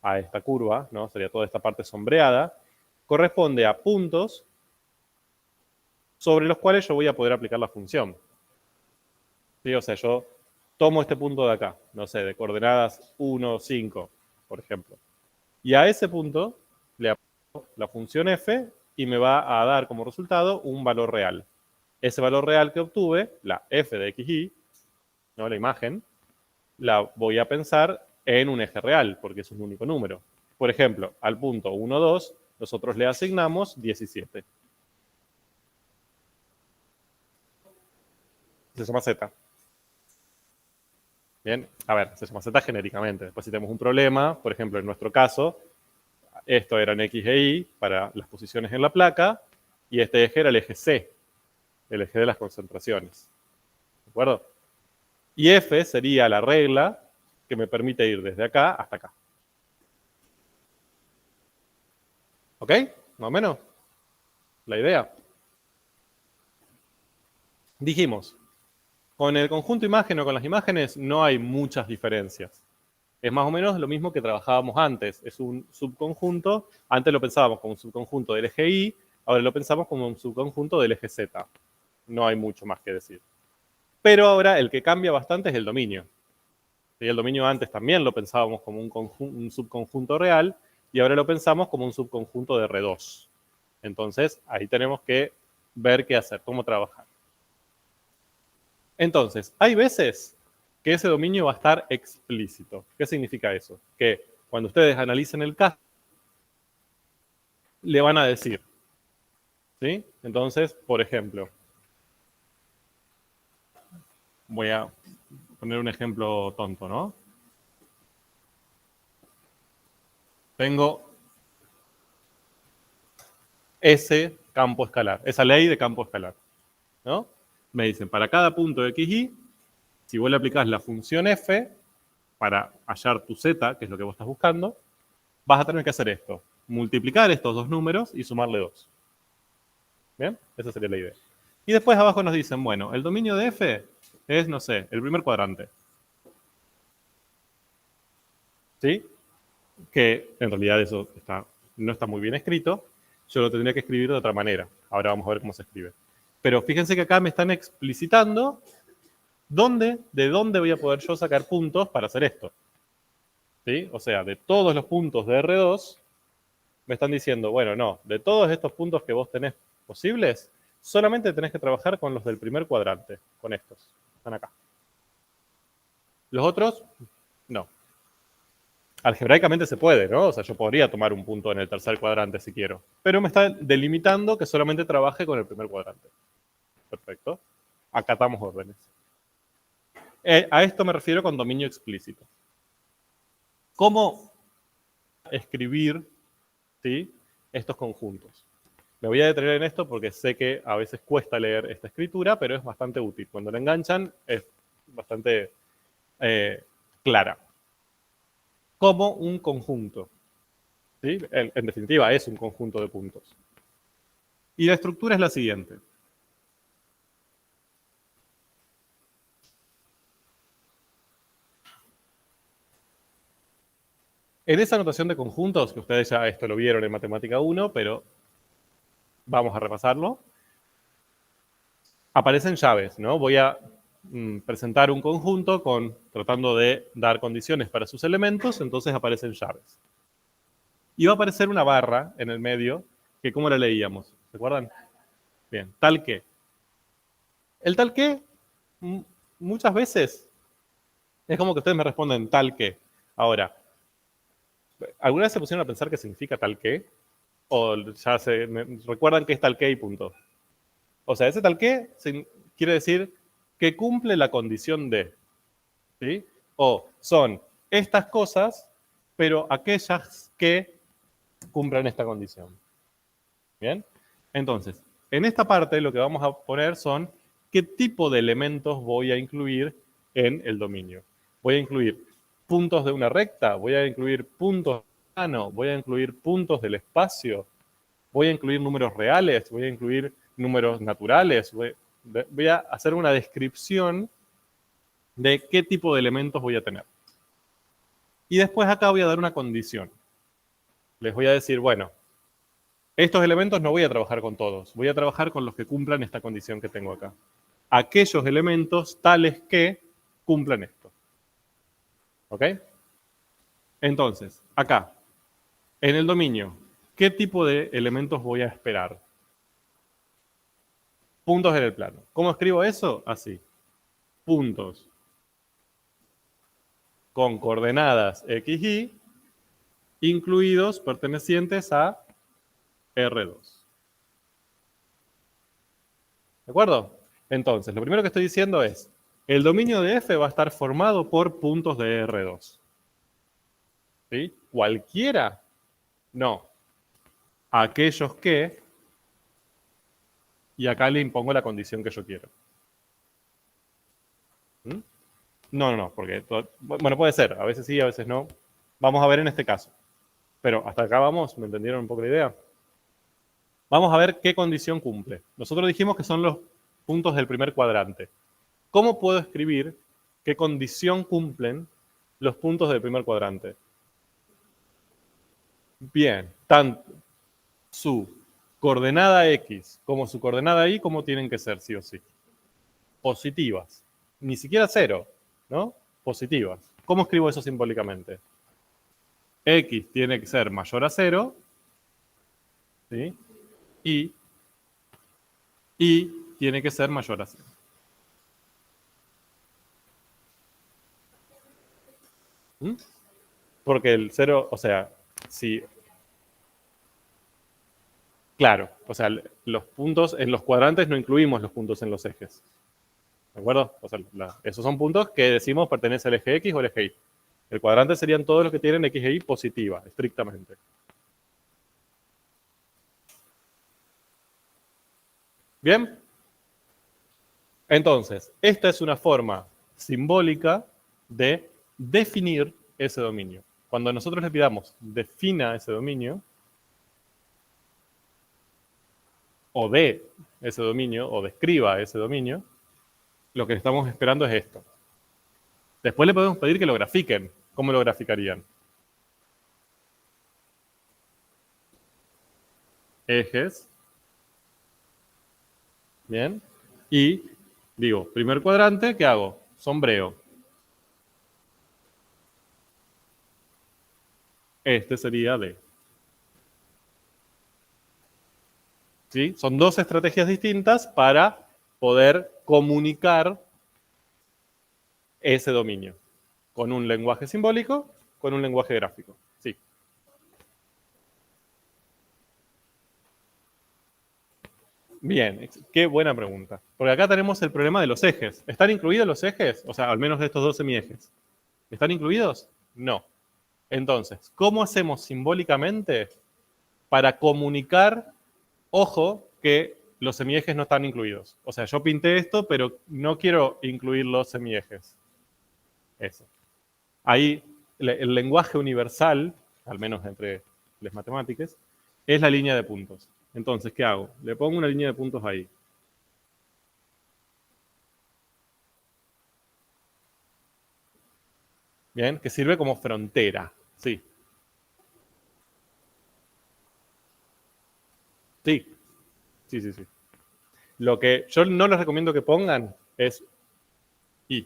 a esta curva, ¿no? Sería toda esta parte sombreada, corresponde a puntos sobre los cuales yo voy a poder aplicar la función. ¿Sí? O sea, yo tomo este punto de acá, no sé, de coordenadas 1, 5, por ejemplo. Y a ese punto le aplico la función f y me va a dar como resultado un valor real. Ese valor real que obtuve, la f de xy, ¿no? La imagen, la voy a pensar en un eje real, porque es un único número. Por ejemplo, al punto 1, 2, nosotros le asignamos 17. Se llama z. Bien, a ver, se llama z genéricamente. Después si tenemos un problema, por ejemplo, en nuestro caso, esto eran x e y para las posiciones en la placa, y este eje era el eje c, el eje de las concentraciones. ¿De acuerdo? Y f sería la regla que me permite ir desde acá hasta acá. ¿Ok? Más o menos. La idea. Dijimos, con el conjunto imagen o con las imágenes no hay muchas diferencias. Es más o menos lo mismo que trabajábamos antes. Es un subconjunto. Antes lo pensábamos como un subconjunto del eje Y, ahora lo pensamos como un subconjunto del eje Z. No hay mucho más que decir. Pero ahora el que cambia bastante es el dominio. ¿Sí? El dominio antes también lo pensábamos como un subconjunto real y ahora lo pensamos como un subconjunto de R2. Entonces, ahí tenemos que ver qué hacer, cómo trabajar. Entonces, hay veces que ese dominio va a estar explícito. ¿Qué significa eso? Que cuando ustedes analicen el caso, le van a decir, ¿sí? Entonces, por ejemplo, voy a poner un ejemplo tonto, ¿no? Tengo ese campo escalar, esa ley de campo escalar, ¿no? Me dicen, para cada punto de xy, si vos le aplicás la función f para hallar tu z, que es lo que vos estás buscando, vas a tener que hacer esto, multiplicar estos dos números y sumarle 2. ¿Bien? Esa sería la idea. Y después abajo nos dicen, bueno, el dominio de f es, no sé, el primer cuadrante. ¿Sí? Que en realidad eso no está muy bien escrito. Yo lo tendría que escribir de otra manera. Ahora vamos a ver cómo se escribe. Pero fíjense que acá me están explicitando de dónde voy a poder yo sacar puntos para hacer esto. ¿Sí? O sea, de todos los puntos de R2, me están diciendo, bueno, no, de todos estos puntos que vos tenés posibles, solamente tenés que trabajar con los del primer cuadrante, con estos, están acá. Los otros, no. Algebraicamente se puede, ¿no? O sea, yo podría tomar un punto en el tercer cuadrante si quiero, pero me está delimitando que solamente trabaje con el primer cuadrante. Perfecto. Acatamos órdenes. A esto me refiero con dominio explícito. ¿Cómo escribir, ¿sí?, estos conjuntos? Me voy a detener en esto porque sé que a veces cuesta leer esta escritura, pero es bastante útil. Cuando la enganchan es bastante clara. Como un conjunto. ¿Sí? En definitiva, es un conjunto de puntos. Y la estructura es la siguiente. En esa notación de conjuntos, que ustedes ya esto lo vieron en Matemática 1, pero vamos a repasarlo, aparecen llaves, ¿no? Voy a presentar un conjunto tratando de dar condiciones para sus elementos, entonces aparecen llaves. Y va a aparecer una barra en el medio, que ¿cómo la leíamos? ¿Se acuerdan? Bien, tal que. El tal que, muchas veces, es como que ustedes me responden tal que. Ahora, ¿alguna vez se pusieron a pensar qué significa tal que? O ya recuerdan que es tal que y punto. O sea, ese tal que quiere decir que cumple la condición de. ¿Sí? O son estas cosas, pero aquellas que cumplan esta condición. ¿Bien? Entonces, en esta parte lo que vamos a poner son qué tipo de elementos voy a incluir en el dominio. Voy a incluir puntos de una recta, voy a incluir puntos del plano, voy a incluir puntos del espacio, voy a incluir números reales, voy a incluir números naturales, voy a hacer una descripción de qué tipo de elementos voy a tener. Y después acá voy a dar una condición. Les voy a decir, bueno, estos elementos no voy a trabajar con todos, voy a trabajar con los que cumplan esta condición que tengo acá. Aquellos elementos tales que cumplan esto. ¿Ok? Entonces, acá, en el dominio, ¿qué tipo de elementos voy a esperar? Puntos en el plano. ¿Cómo escribo eso? Así. Puntos con coordenadas x, y, incluidos pertenecientes a R2. ¿De acuerdo? Entonces, lo primero que estoy diciendo es, el dominio de F va a estar formado por puntos de R2. ¿Sí? ¿Cualquiera? No. Aquellos que, y acá le impongo la condición que yo quiero. ¿Mm? No, porque, bueno, puede ser, a veces sí, a veces no. Vamos a ver en este caso. Pero hasta acá vamos, ¿me entendieron un poco la idea? Vamos a ver qué condición cumple. Nosotros dijimos que son los puntos del primer cuadrante. ¿Cómo puedo escribir qué condición cumplen los puntos del primer cuadrante? Bien, tanto su coordenada X como su coordenada Y, ¿cómo tienen que ser, sí o sí? Positivas. Ni siquiera cero, ¿no? Positivas. ¿Cómo escribo eso simbólicamente? X tiene que ser mayor a 0, ¿sí? Y tiene que ser mayor a 0. ¿Mm? Porque el 0, o sea, si... Claro, o sea, los puntos en los cuadrantes no incluimos los puntos en los ejes. ¿De acuerdo? O sea, esos son puntos que decimos pertenece al eje X o al eje Y. El cuadrante serían todos los que tienen X e Y positiva, estrictamente. ¿Bien? Entonces, esta es una forma simbólica de definir ese dominio. Cuando nosotros le pidamos defina ese dominio, o de ese dominio, o describa ese dominio, lo que estamos esperando es esto. Después le podemos pedir que lo grafiquen. ¿Cómo lo graficarían? Ejes. Bien. Y digo, primer cuadrante, ¿qué hago? Sombreo. Este sería D. ¿Sí? Son dos estrategias distintas para poder comunicar ese dominio con un lenguaje simbólico, con un lenguaje gráfico. Sí. Bien, qué buena pregunta. Porque acá tenemos el problema de los ejes. ¿Están incluidos los ejes? O sea, al menos de estos dos semiejes. ¿Están incluidos? No. Entonces, ¿cómo hacemos simbólicamente para comunicar, ojo, que los semiejes no están incluidos? O sea, yo pinté esto, pero no quiero incluir los semiejes. Eso. Ahí, el lenguaje universal, al menos entre las matemáticas, es la línea de puntos. Entonces, ¿qué hago? Le pongo una línea de puntos ahí. Bien, que sirve como frontera. Sí. Sí. Sí, sí, sí. Lo que yo no les recomiendo que pongan es i.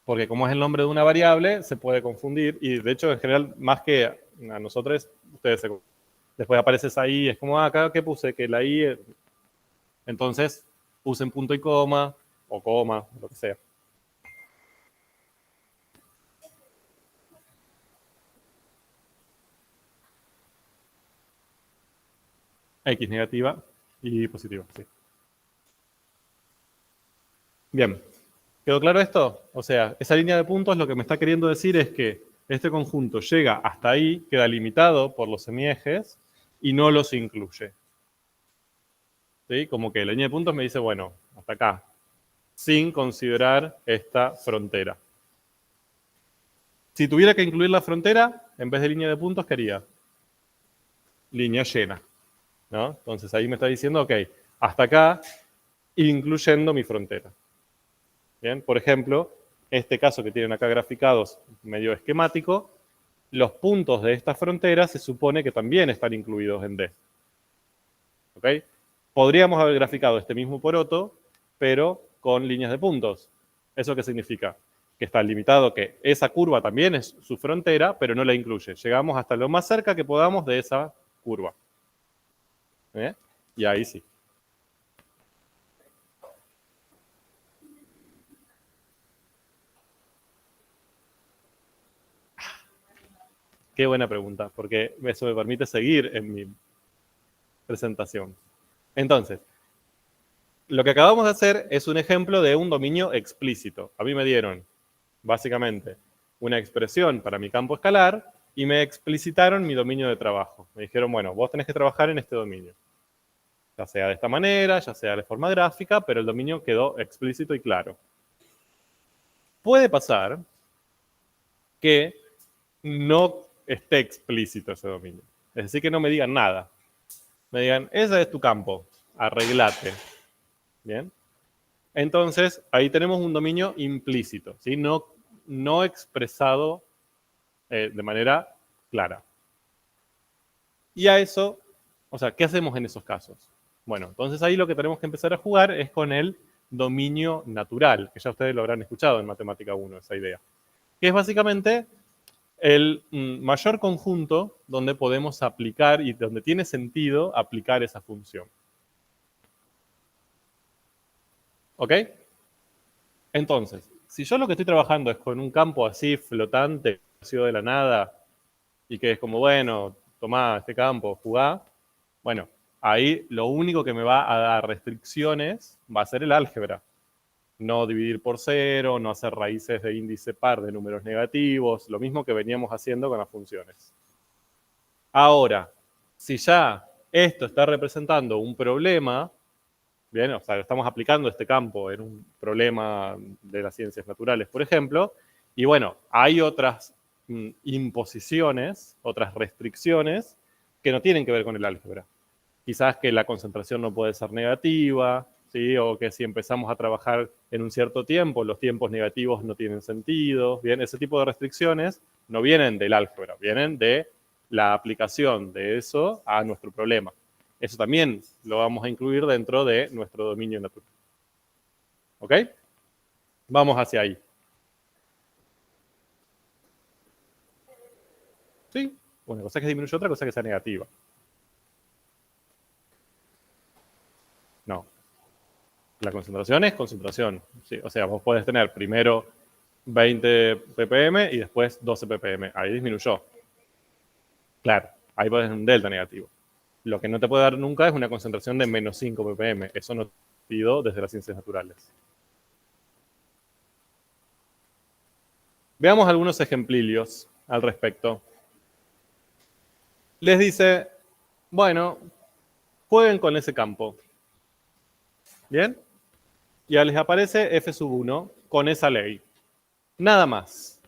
Porque como es el nombre de una variable, se puede confundir. Y de hecho, en general, más que a nosotros, ustedes se... Después aparece esa i, es como, acá, ¿qué puse? Que la i... Entonces, usen punto y coma, o coma, lo que sea. X negativa y positiva, sí. Bien. ¿Quedó claro esto? O sea, esa línea de puntos lo que me está queriendo decir es que este conjunto llega hasta ahí, queda limitado por los semiejes y no los incluye. ¿Sí? Como que la línea de puntos me dice, bueno, hasta acá, sin considerar esta frontera. Si tuviera que incluir la frontera, en vez de línea de puntos, ¿qué haría? Línea llena. ¿No? Entonces ahí me está diciendo, ok, hasta acá, incluyendo mi frontera. Bien, por ejemplo, este caso que tienen acá graficados medio esquemático, los puntos de esta frontera se supone que también están incluidos en D. ¿Ok? Podríamos haber graficado este mismo poroto, pero con líneas de puntos. ¿Eso qué significa? Que está limitado, que esa curva también es su frontera, pero no la incluye. Llegamos hasta lo más cerca que podamos de esa curva. ¿Eh? Y ahí sí. Qué buena pregunta, porque eso me permite seguir en mi presentación. Entonces, lo que acabamos de hacer es un ejemplo de un dominio explícito. A mí me dieron, básicamente, una expresión para mi campo escalar y me explicitaron mi dominio de trabajo. Me dijeron, bueno, vos tenés que trabajar en este dominio. Ya sea de esta manera, ya sea de forma gráfica, pero el dominio quedó explícito y claro. Puede pasar que no esté explícito ese dominio. Es decir, que no me digan nada. Me digan, ese es tu campo, arreglate. ¿Bien? Entonces, ahí tenemos un dominio implícito, ¿sí? No expresado de manera clara. Y a eso, o sea, ¿qué hacemos en esos casos? Bueno, entonces ahí lo que tenemos que empezar a jugar es con el dominio natural, que ya ustedes lo habrán escuchado en Matemática 1, esa idea. Que es básicamente el mayor conjunto donde podemos aplicar y donde tiene sentido aplicar esa función. ¿Ok? Entonces, si yo lo que estoy trabajando es con un campo así flotante, nació de la nada, y que es como, bueno, tomá este campo, jugá, bueno, ahí lo único que me va a dar restricciones va a ser el álgebra. No dividir por cero, no hacer raíces de índice par de números negativos, lo mismo que veníamos haciendo con las funciones. Ahora, si ya esto está representando un problema, bien, o sea, estamos aplicando este campo en un problema de las ciencias naturales, por ejemplo, y bueno, hay otras imposiciones, otras restricciones que no tienen que ver con el álgebra. Quizás que la concentración no puede ser negativa, ¿sí? O que si empezamos a trabajar en un cierto tiempo, los tiempos negativos no tienen sentido. Bien, ese tipo de restricciones no vienen del álgebra, vienen de la aplicación de eso a nuestro problema. Eso también lo vamos a incluir dentro de nuestro dominio natural. ¿Ok? Vamos hacia ahí. ¿Sí? Una cosa que disminuye, otra cosa que sea negativa. No. La concentración es concentración. ¿Sí? O sea, vos podés tener primero 20 ppm y después 12 ppm. Ahí disminuyó. Claro, ahí podés tener un delta negativo. Lo que no te puede dar nunca es una concentración de menos 5 ppm. Eso no pido desde las ciencias naturales. Veamos algunos ejemplillos al respecto. Les dice, bueno, jueguen con ese campo. ¿Bien? Ya les aparece F sub 1 con esa ley. Nada más.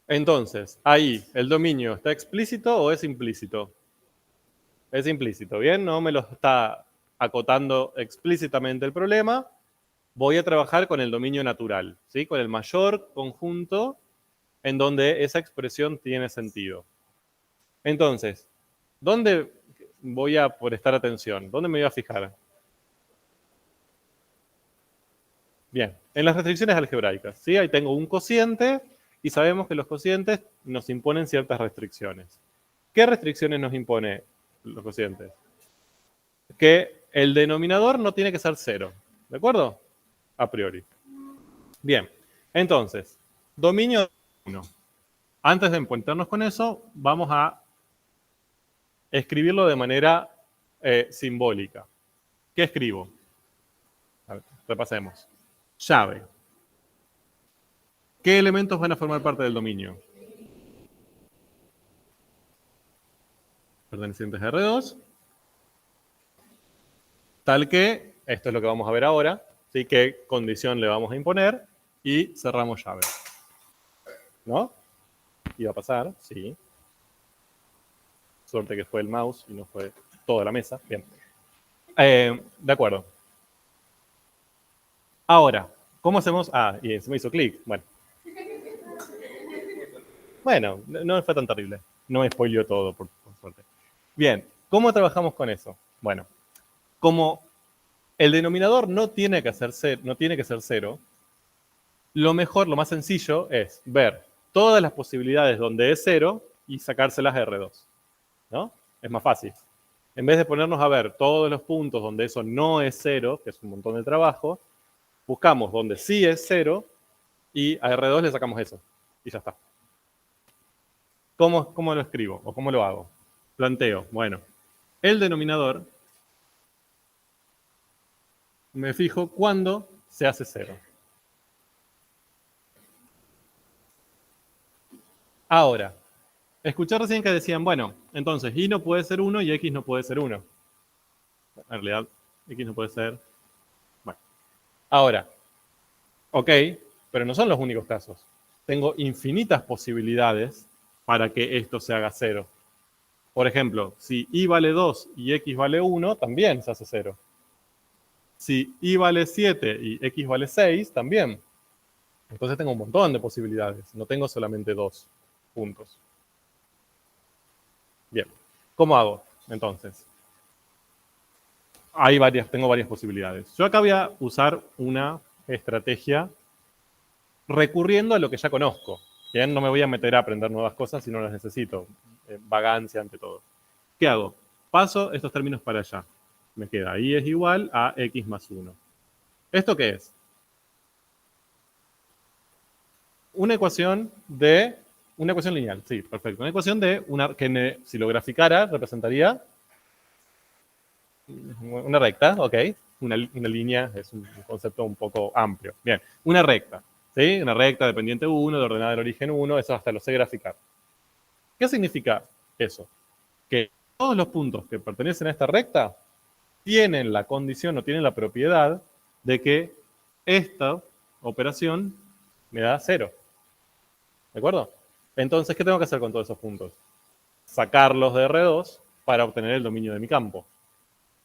Entonces, ahí, ¿el dominio está explícito o es implícito? Es implícito, ¿bien? No me lo está acotando explícitamente el problema. Voy a trabajar con el dominio natural, ¿sí? Con el mayor conjunto en donde esa expresión tiene sentido. Entonces, ¿dónde voy a prestar atención? ¿Dónde me voy a fijar? Bien, en las restricciones algebraicas, ¿sí? Ahí tengo un cociente y sabemos que los cocientes nos imponen ciertas restricciones. ¿Qué restricciones nos impone los cocientes? Que el denominador no tiene que ser 0, ¿de acuerdo? A priori. Bien, entonces, dominio 1. Antes de encontrarnos con eso, vamos a escribirlo de manera simbólica. ¿Qué escribo? A ver, repasemos. Llave. ¿Qué elementos van a formar parte del dominio? Pertenecientes a R2. Tal que, esto es lo que vamos a ver ahora, ¿sí? ¿Qué condición le vamos a imponer? Y cerramos llave. ¿No? Iba a pasar, sí. Suerte que fue el mouse y no fue toda la mesa. Bien. De acuerdo. Ahora, ¿cómo hacemos? Ah, y se me hizo clic. Bueno, no fue tan terrible. No me spoileó todo, por suerte. Bien, ¿cómo trabajamos con eso? Bueno, como el denominador no tiene que ser cero, lo mejor, lo más sencillo es ver todas las posibilidades donde es 0 y sacárselas a R2. ¿No? Es más fácil. En vez de ponernos a ver todos los puntos donde eso no es 0, que es un montón de trabajo, buscamos donde sí es 0 y a R2 le sacamos eso. Y ya está. ¿Cómo lo escribo? ¿O cómo lo hago? Planteo, bueno, el denominador me fijo cuando se hace 0. Ahora, escuché recién que decían, bueno, entonces y no puede ser 1 y x no puede ser 1. En realidad, x no puede ser. Bueno, ahora, ok, pero no son los únicos casos. Tengo infinitas posibilidades para que esto se haga 0. Por ejemplo, si y vale 2 y x vale 1, también se hace 0. Si y vale 7 y x vale 6, también. Entonces tengo un montón de posibilidades. No tengo solamente 2 puntos. Bien. ¿Cómo hago entonces? Tengo varias posibilidades. Yo acá voy a usar una estrategia recurriendo a lo que ya conozco. Bien, no me voy a meter a aprender nuevas cosas si no las necesito. Vagancia ante todo. ¿Qué hago? Paso estos términos para allá. Me queda y es igual a x más 1. ¿Esto qué es? Una ecuación lineal, sí, perfecto. Una ecuación que si lo graficara representaría una recta, ok. Una línea es un concepto un poco amplio. Bien, una recta, ¿sí? Una recta dependiente 1, de ordenada del origen 1, eso hasta lo sé graficar. ¿Qué significa eso? Que todos los puntos que pertenecen a esta recta tienen la condición o tienen la propiedad de que esta operación me da 0. ¿De acuerdo? Entonces, ¿qué tengo que hacer con todos esos puntos? Sacarlos de R2 para obtener el dominio de mi campo.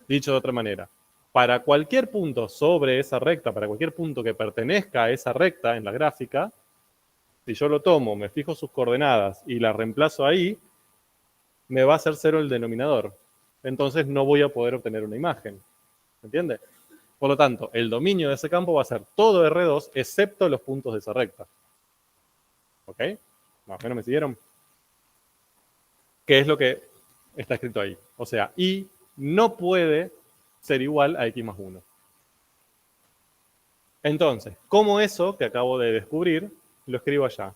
Dicho de otra manera, para cualquier punto sobre esa recta, para cualquier punto que pertenezca a esa recta en la gráfica, si yo lo tomo, me fijo sus coordenadas y las reemplazo ahí, me va a ser 0 el denominador. Entonces no voy a poder obtener una imagen. ¿Me entiende? Por lo tanto, el dominio de ese campo va a ser todo R2 excepto los puntos de esa recta. ¿Ok? Más o menos me siguieron. ¿Qué es lo que está escrito ahí? O sea, y no puede ser igual a x más 1. Entonces, ¿cómo eso que acabo de descubrir lo escribo allá?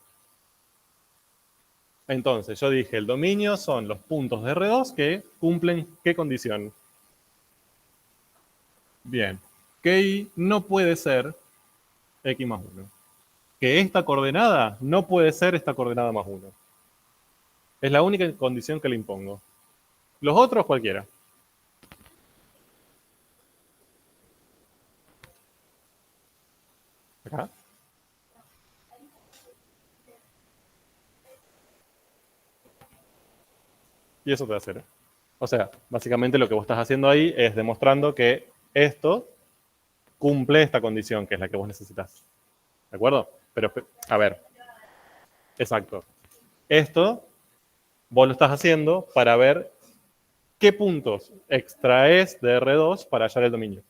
Entonces, yo dije, el dominio son los puntos de R2 que cumplen ¿qué condición? Bien, que y no puede ser x más 1. Que esta coordenada no puede ser esta coordenada más 1. Es la única condición que le impongo. Los otros, cualquiera. Acá. Y eso te va a hacer. O sea, básicamente lo que vos estás haciendo ahí es demostrando que esto cumple esta condición, que es la que vos necesitas. ¿De acuerdo? Pero, a ver. Exacto. Esto vos lo estás haciendo para ver qué puntos extraes de R2 para hallar el dominio.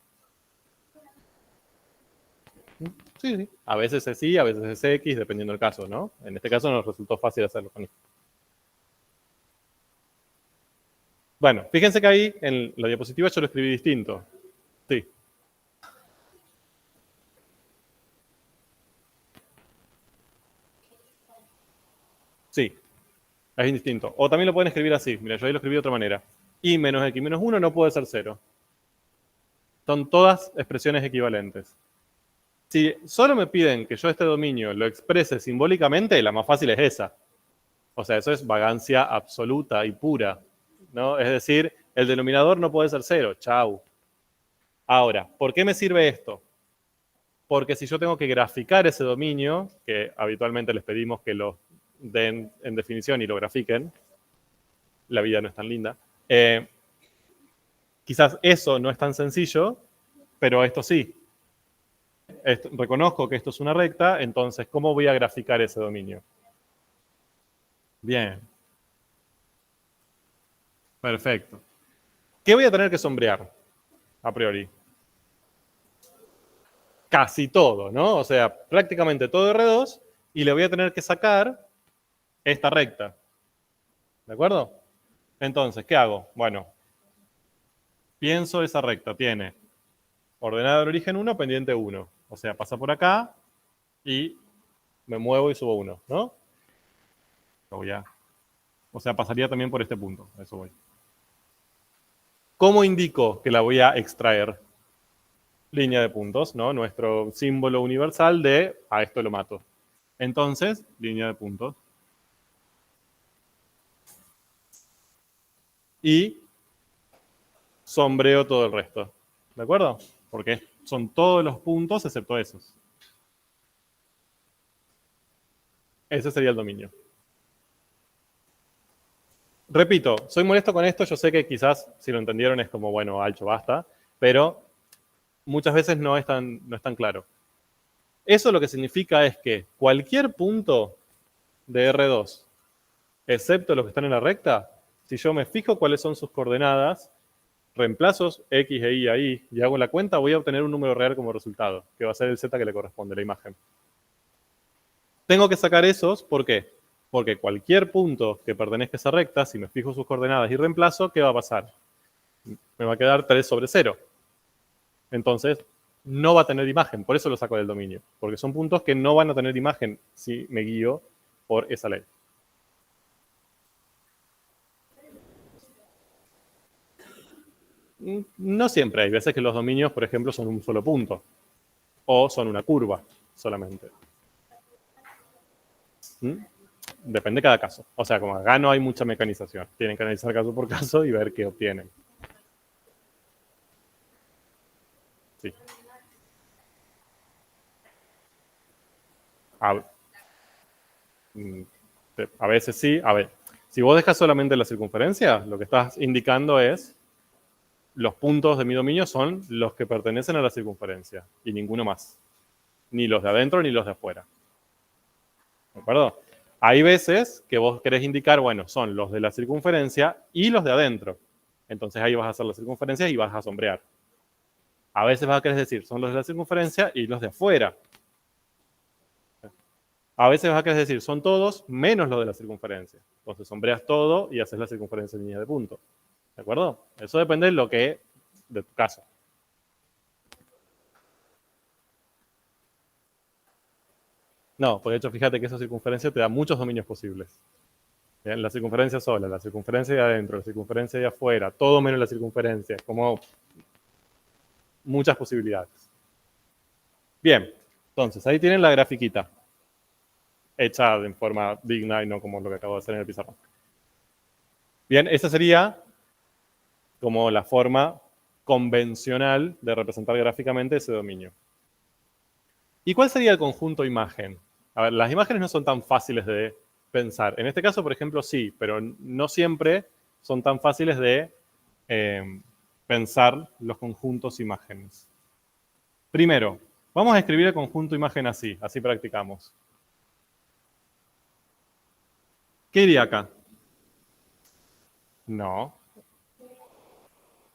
Sí, sí. A veces es Y, a veces es X, dependiendo del caso, ¿no? En este caso nos resultó fácil hacerlo con Y. Bueno, fíjense que ahí en la diapositiva yo lo escribí distinto. Sí. Sí, es indistinto. O también lo pueden escribir así. Mira, yo ahí lo escribí de otra manera. Y menos X menos 1 no puede ser 0. Son todas expresiones equivalentes. Si solo me piden que yo este dominio lo exprese simbólicamente, la más fácil es esa. O sea, eso es vagancia absoluta y pura, ¿no? Es decir, el denominador no puede ser 0. Chau. Ahora, ¿por qué me sirve esto? Porque si yo tengo que graficar ese dominio, que habitualmente les pedimos que lo den en definición y lo grafiquen, la vida no es tan linda, quizás eso no es tan sencillo, pero esto sí. Reconozco que esto es una recta, entonces, ¿cómo voy a graficar ese dominio? Bien. Perfecto. ¿Qué voy a tener que sombrear? A priori. Casi todo, ¿no? O sea, prácticamente todo R2 y le voy a tener que sacar esta recta. ¿De acuerdo? Entonces, ¿qué hago? Bueno, pienso esa recta. Tiene ordenada de origen 1, pendiente 1. O sea, pasa por acá y me muevo y subo 1, ¿no? O sea, pasaría también por este punto. A eso voy. ¿Cómo indico que la voy a extraer? Línea de puntos, ¿no? Nuestro símbolo universal de a esto lo mato. Entonces, línea de puntos. Y sombreo todo el resto. ¿De acuerdo? Porque son todos los puntos excepto esos. Ese sería el dominio. Repito, soy molesto con esto, yo sé que quizás si lo entendieron es como, bueno, alto, basta, pero muchas veces no es tan claro. Eso lo que significa es que cualquier punto de R2, excepto los que están en la recta, si yo me fijo cuáles son sus coordenadas, reemplazos X e Y ahí y hago la cuenta, voy a obtener un número real como resultado, que va a ser el Z que le corresponde, la imagen. Tengo que sacar esos, ¿por qué? Porque cualquier punto que pertenezca a esa recta, si me fijo sus coordenadas y reemplazo, ¿qué va a pasar? Me va a quedar 3 sobre 0. Entonces, no va a tener imagen, por eso lo saco del dominio, porque son puntos que no van a tener imagen si me guío por esa ley. No siempre, hay veces que los dominios, por ejemplo, son un solo punto, o son una curva solamente. Depende de cada caso. O sea, como acá no hay mucha mecanización. Tienen que analizar caso por caso y ver qué obtienen. Sí. A veces sí. A ver, si vos dejas solamente la circunferencia, lo que estás indicando es los puntos de mi dominio son los que pertenecen a la circunferencia y ninguno más. Ni los de adentro ni los de afuera. ¿De acuerdo? Hay veces que vos querés indicar, bueno, son los de la circunferencia y los de adentro. Entonces ahí vas a hacer la circunferencia y vas a sombrear. A veces vas a querer decir, son los de la circunferencia y los de afuera. A veces vas a querer decir, son todos menos los de la circunferencia. Entonces sombreas todo y haces la circunferencia en línea de punto. ¿De acuerdo? Eso depende de tu caso. No, por hecho, fíjate que esa circunferencia te da muchos dominios posibles. ¿Bien? La circunferencia sola, la circunferencia de adentro, la circunferencia de afuera, todo menos la circunferencia. Como muchas posibilidades. Bien, entonces ahí tienen la grafiquita. Hecha en forma digna y no como lo que acabo de hacer en el pizarrón. Bien, esa sería como la forma convencional de representar gráficamente ese dominio. ¿Y cuál sería el conjunto imagen? A ver, las imágenes no son tan fáciles de pensar. En este caso, por ejemplo, sí, pero no siempre son tan fáciles de pensar los conjuntos imágenes. Primero, vamos a escribir el conjunto imagen así practicamos. ¿Qué iría acá? No.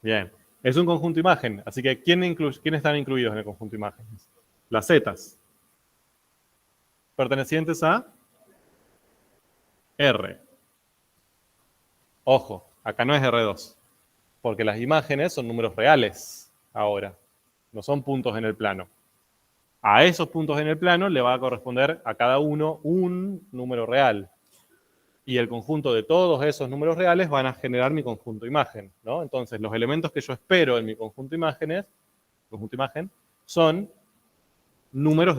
Bien. Es un conjunto imagen, así que ¿quiénes están incluidos en el conjunto imágenes? Las zetas. Pertenecientes a R. Ojo, acá no es R2, porque las imágenes son números reales ahora, no son puntos en el plano. A esos puntos en el plano le va a corresponder a cada uno un número real. Y el conjunto de todos esos números reales van a generar mi conjunto imagen, ¿no? Entonces, los elementos que yo espero en mi conjunto imagen son números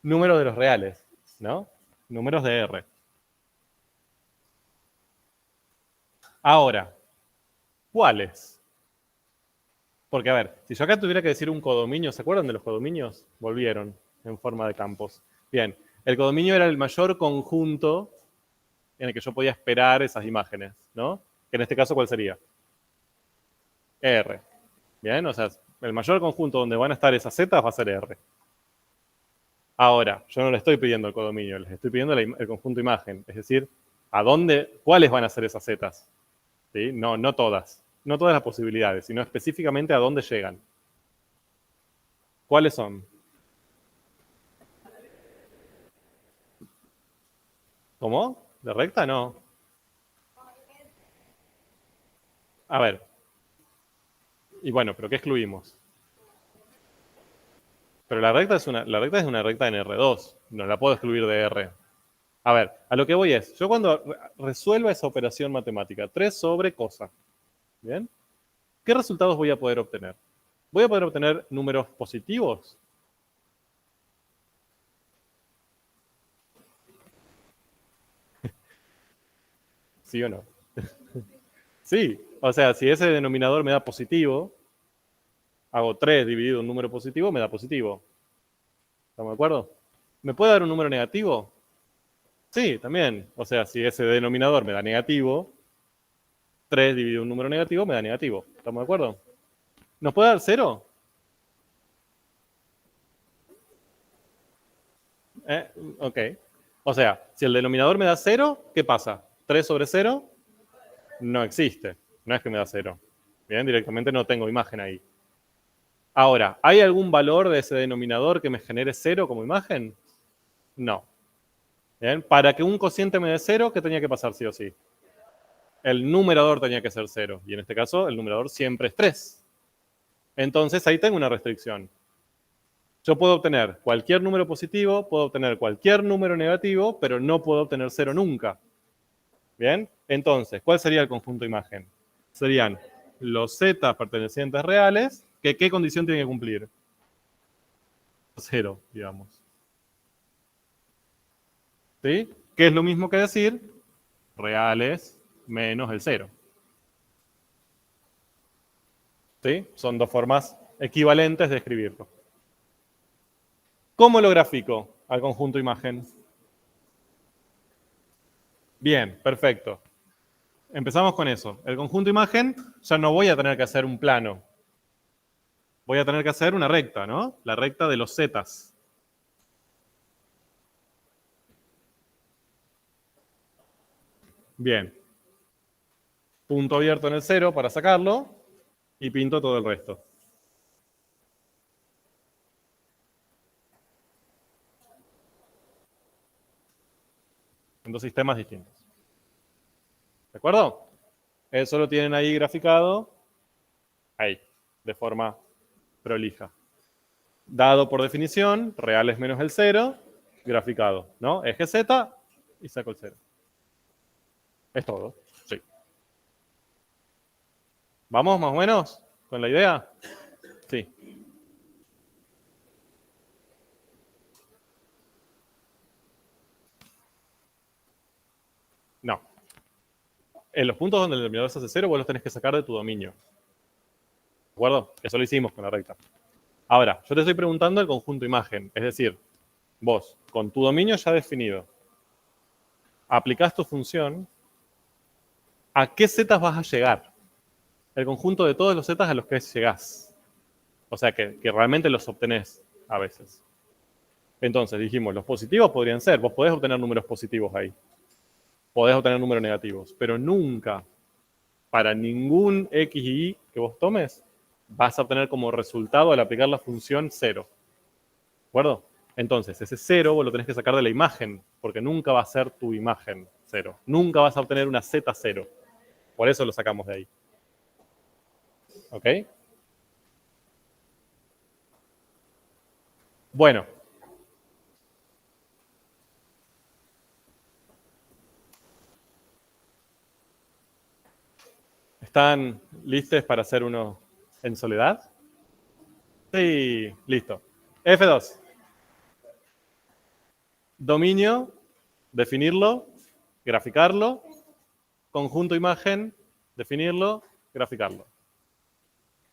números de los reales, ¿no? Números de R. Ahora, ¿cuáles? Porque, a ver, si yo acá tuviera que decir un codominio, ¿se acuerdan de los codominios? Volvieron en forma de campos. Bien, el codominio era el mayor conjunto en el que yo podía esperar esas imágenes, ¿no? Que en este caso, ¿cuál sería? R. Bien, o sea, el mayor conjunto donde van a estar esas zetas va a ser R. Ahora, yo no le estoy pidiendo el codominio, les estoy pidiendo el conjunto imagen. Es decir, ¿cuáles van a ser esas zetas? ¿Sí? No todas. No todas las posibilidades, sino específicamente a dónde llegan. ¿Cuáles son? ¿Cómo? ¿De recta? No. A ver. Y bueno, ¿pero qué excluimos? Pero la recta es una recta en R2. No la puedo excluir de R. A ver, a lo que voy es, yo cuando resuelva esa operación matemática, 3 sobre cosa, ¿bien? ¿Qué resultados voy a poder obtener? ¿Voy a poder obtener números positivos? ¿Sí o no? Sí, o sea, si ese denominador me da positivo, hago 3 dividido un número positivo, me da positivo. ¿Estamos de acuerdo? ¿Me puede dar un número negativo? Sí, también. O sea, si ese denominador me da negativo, 3 dividido un número negativo me da negativo. ¿Estamos de acuerdo? ¿Nos puede dar 0? Ok. O sea, si el denominador me da 0, ¿qué pasa? 3 sobre 0 no existe. No es que me da 0. Bien, directamente no tengo imagen ahí. Ahora, ¿hay algún valor de ese denominador que me genere 0 como imagen? No. Bien, para que un cociente me dé 0, ¿qué tenía que pasar sí o sí? El numerador tenía que ser 0. Y en este caso, el numerador siempre es 3. Entonces, ahí tengo una restricción. Yo puedo obtener cualquier número positivo, puedo obtener cualquier número negativo, pero no puedo obtener 0 nunca. ¿Bien? Entonces, ¿cuál sería el conjunto imagen? Serían los z pertenecientes reales, que ¿qué condición tienen que cumplir? 0, digamos. ¿Sí? Que es lo mismo que decir reales menos el 0. ¿Sí? Son dos formas equivalentes de escribirlo. ¿Cómo lo grafico al conjunto imagen? Bien, perfecto. Empezamos con eso. El conjunto imagen, ya no voy a tener que hacer un plano. Voy a tener que hacer una recta, ¿no? La recta de los zetas. Bien. Punto abierto en el 0 para sacarlo y pinto todo el resto. En dos sistemas distintos. ¿De acuerdo? Eso lo tienen ahí graficado, ahí, de forma prolija. Dado por definición, reales menos el 0, graficado, ¿no? Eje Z y saco el 0. Es todo, sí. ¿Vamos más o menos con la idea? Sí. No. En los puntos donde el denominador se hace 0, vos los tenés que sacar de tu dominio. ¿De acuerdo? Eso lo hicimos con la recta. Ahora, yo te estoy preguntando el conjunto imagen. Es decir, vos, con tu dominio ya definido, aplicás tu función, ¿a qué zetas vas a llegar? El conjunto de todos los zetas a los que llegás. O sea, que realmente los obtenés a veces. Entonces, dijimos, los positivos podrían ser, vos podés obtener números positivos ahí. Podés obtener números negativos, pero nunca, para ningún x y y que vos tomes, vas a obtener como resultado al aplicar la función 0. ¿De acuerdo? Entonces, ese 0 vos lo tenés que sacar de la imagen, porque nunca va a ser tu imagen 0. Nunca vas a obtener una z 0. Por eso lo sacamos de ahí. ¿Ok? Bueno. ¿Están listos para hacer uno en soledad? Sí, listo. F2. Dominio, definirlo, graficarlo. Conjunto imagen, definirlo, graficarlo.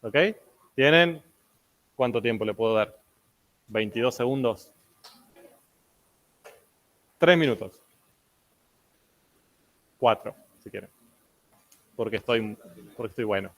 ¿Ok? ¿Tienen cuánto tiempo le puedo dar? 22 segundos. 3 minutos. 4, si quieren. Porque estoy bueno.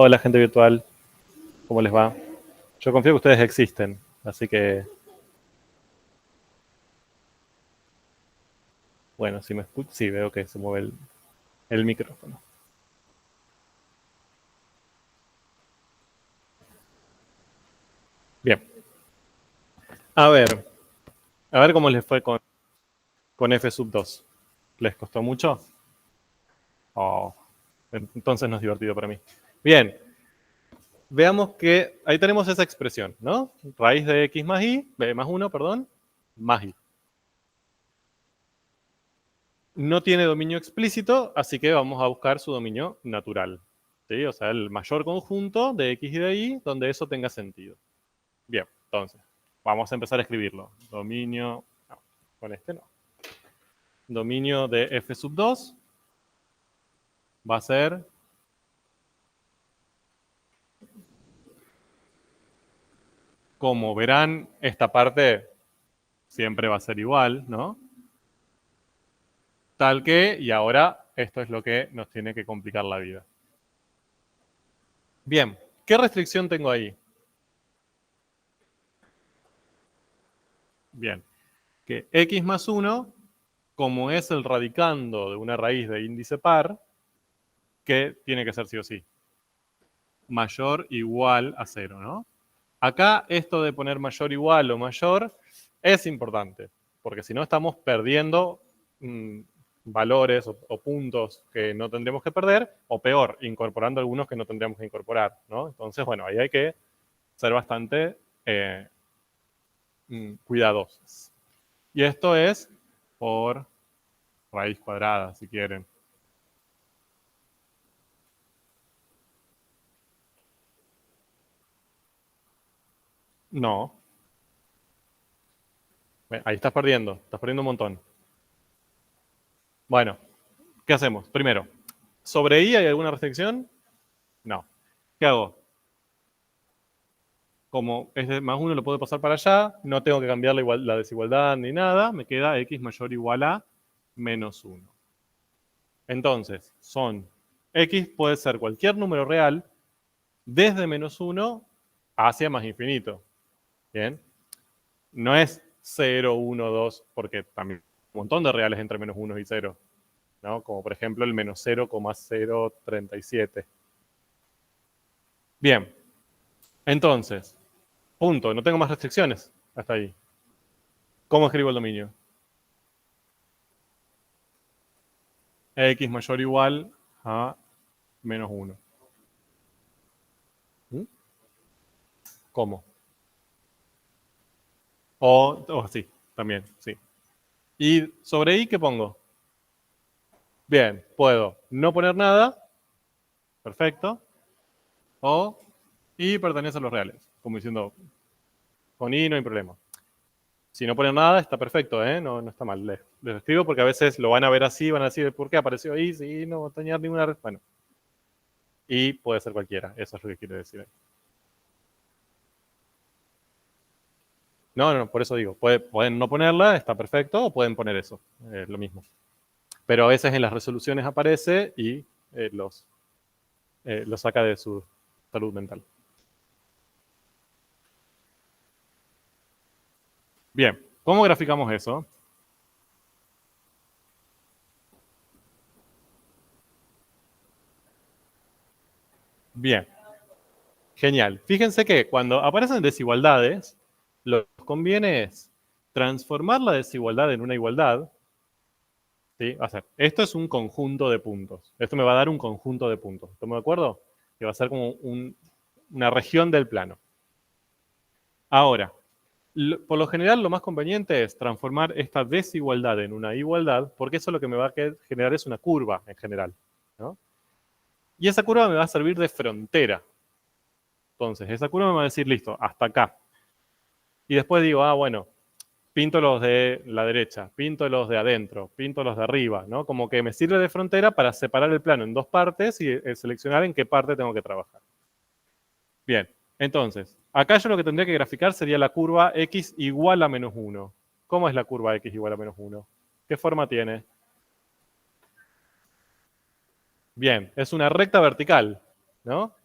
Hola, gente virtual. ¿Cómo les va? Yo confío que ustedes existen, así que... Bueno, si me escucho... Sí, veo que se mueve el micrófono. Bien. A ver. A ver cómo les fue con F sub 2. ¿Les costó mucho? Oh, entonces no es divertido para mí. Bien. Veamos que ahí tenemos esa expresión, ¿no? Raíz de x más y, b más 1, perdón, más y. No tiene dominio explícito, así que vamos a buscar su dominio natural. ¿Sí? O sea, el mayor conjunto de x y de y donde eso tenga sentido. Bien, entonces, vamos a empezar a escribirlo. Dominio, no, con este no. Dominio de f sub 2 va a ser, como verán, esta parte siempre va a ser igual, ¿no? Tal que, y ahora esto es lo que nos tiene que complicar la vida. Bien, ¿qué restricción tengo ahí? Bien, que x más 1, como es el radicando de una raíz de índice par, que tiene que ser sí o sí, mayor o igual a 0, ¿no? Acá esto de poner mayor igual o mayor es importante, porque si no estamos perdiendo valores o puntos que no tendríamos que perder, o peor, incorporando algunos que no tendríamos que incorporar, ¿no? Entonces, bueno, ahí hay que ser bastante cuidadosos. Y esto es por raíz cuadrada, si quieren. No. Ahí estás perdiendo un montón. Bueno, ¿qué hacemos? Primero, ¿sobre i hay alguna restricción? No. ¿Qué hago? Como este más 1 lo puedo pasar para allá, no tengo que cambiar la desigualdad ni nada, me queda x mayor o igual a menos 1. Entonces, x puede ser cualquier número real desde menos 1 hacia más infinito. ¿Bien? No es 0, 1, 2, porque también hay un montón de reales entre menos 1 y 0, ¿no? Como por ejemplo el menos 0,037. Bien, entonces, punto, no tengo más restricciones hasta ahí. ¿Cómo escribo el dominio? X mayor o igual a menos 1. ¿Cómo? O sí, también, sí. ¿Y sobre i qué pongo? Bien, puedo no poner nada, perfecto, o i pertenece a los reales, como diciendo, con i no hay problema. Si no ponen nada, está perfecto, ¿eh? No, no está mal. Les escribo porque a veces lo van a ver así, van a decir, ¿por qué apareció ahí? Sí, no va a tener ninguna... Bueno, y puede ser cualquiera, eso es lo que quiero decir. No, no, por eso digo, pueden no ponerla, está perfecto, o pueden poner eso, lo mismo. Pero a veces en las resoluciones aparece y los saca de su salud mental. Bien, ¿cómo graficamos eso? Bien, genial. Fíjense que cuando aparecen desigualdades, lo que conviene es transformar la desigualdad en una igualdad. ¿Sí? O sea, esto es un conjunto de puntos. Esto me va a dar un conjunto de puntos. ¿Estamos de acuerdo? Que va a ser como una región del plano. Ahora, por lo general lo más conveniente es transformar esta desigualdad en una igualdad, porque eso lo que me va a generar es una curva en general, ¿no? Y esa curva me va a servir de frontera. Entonces, esa curva me va a decir, listo, hasta acá. Y después digo, bueno, pinto los de la derecha, pinto los de adentro, pinto los de arriba, ¿no? Como que me sirve de frontera para separar el plano en dos partes y seleccionar en qué parte tengo que trabajar. Bien, entonces, acá yo lo que tendría que graficar sería la curva x igual a menos 1. ¿Cómo es la curva x igual a menos 1? ¿Qué forma tiene? Bien, es una recta vertical, ¿no?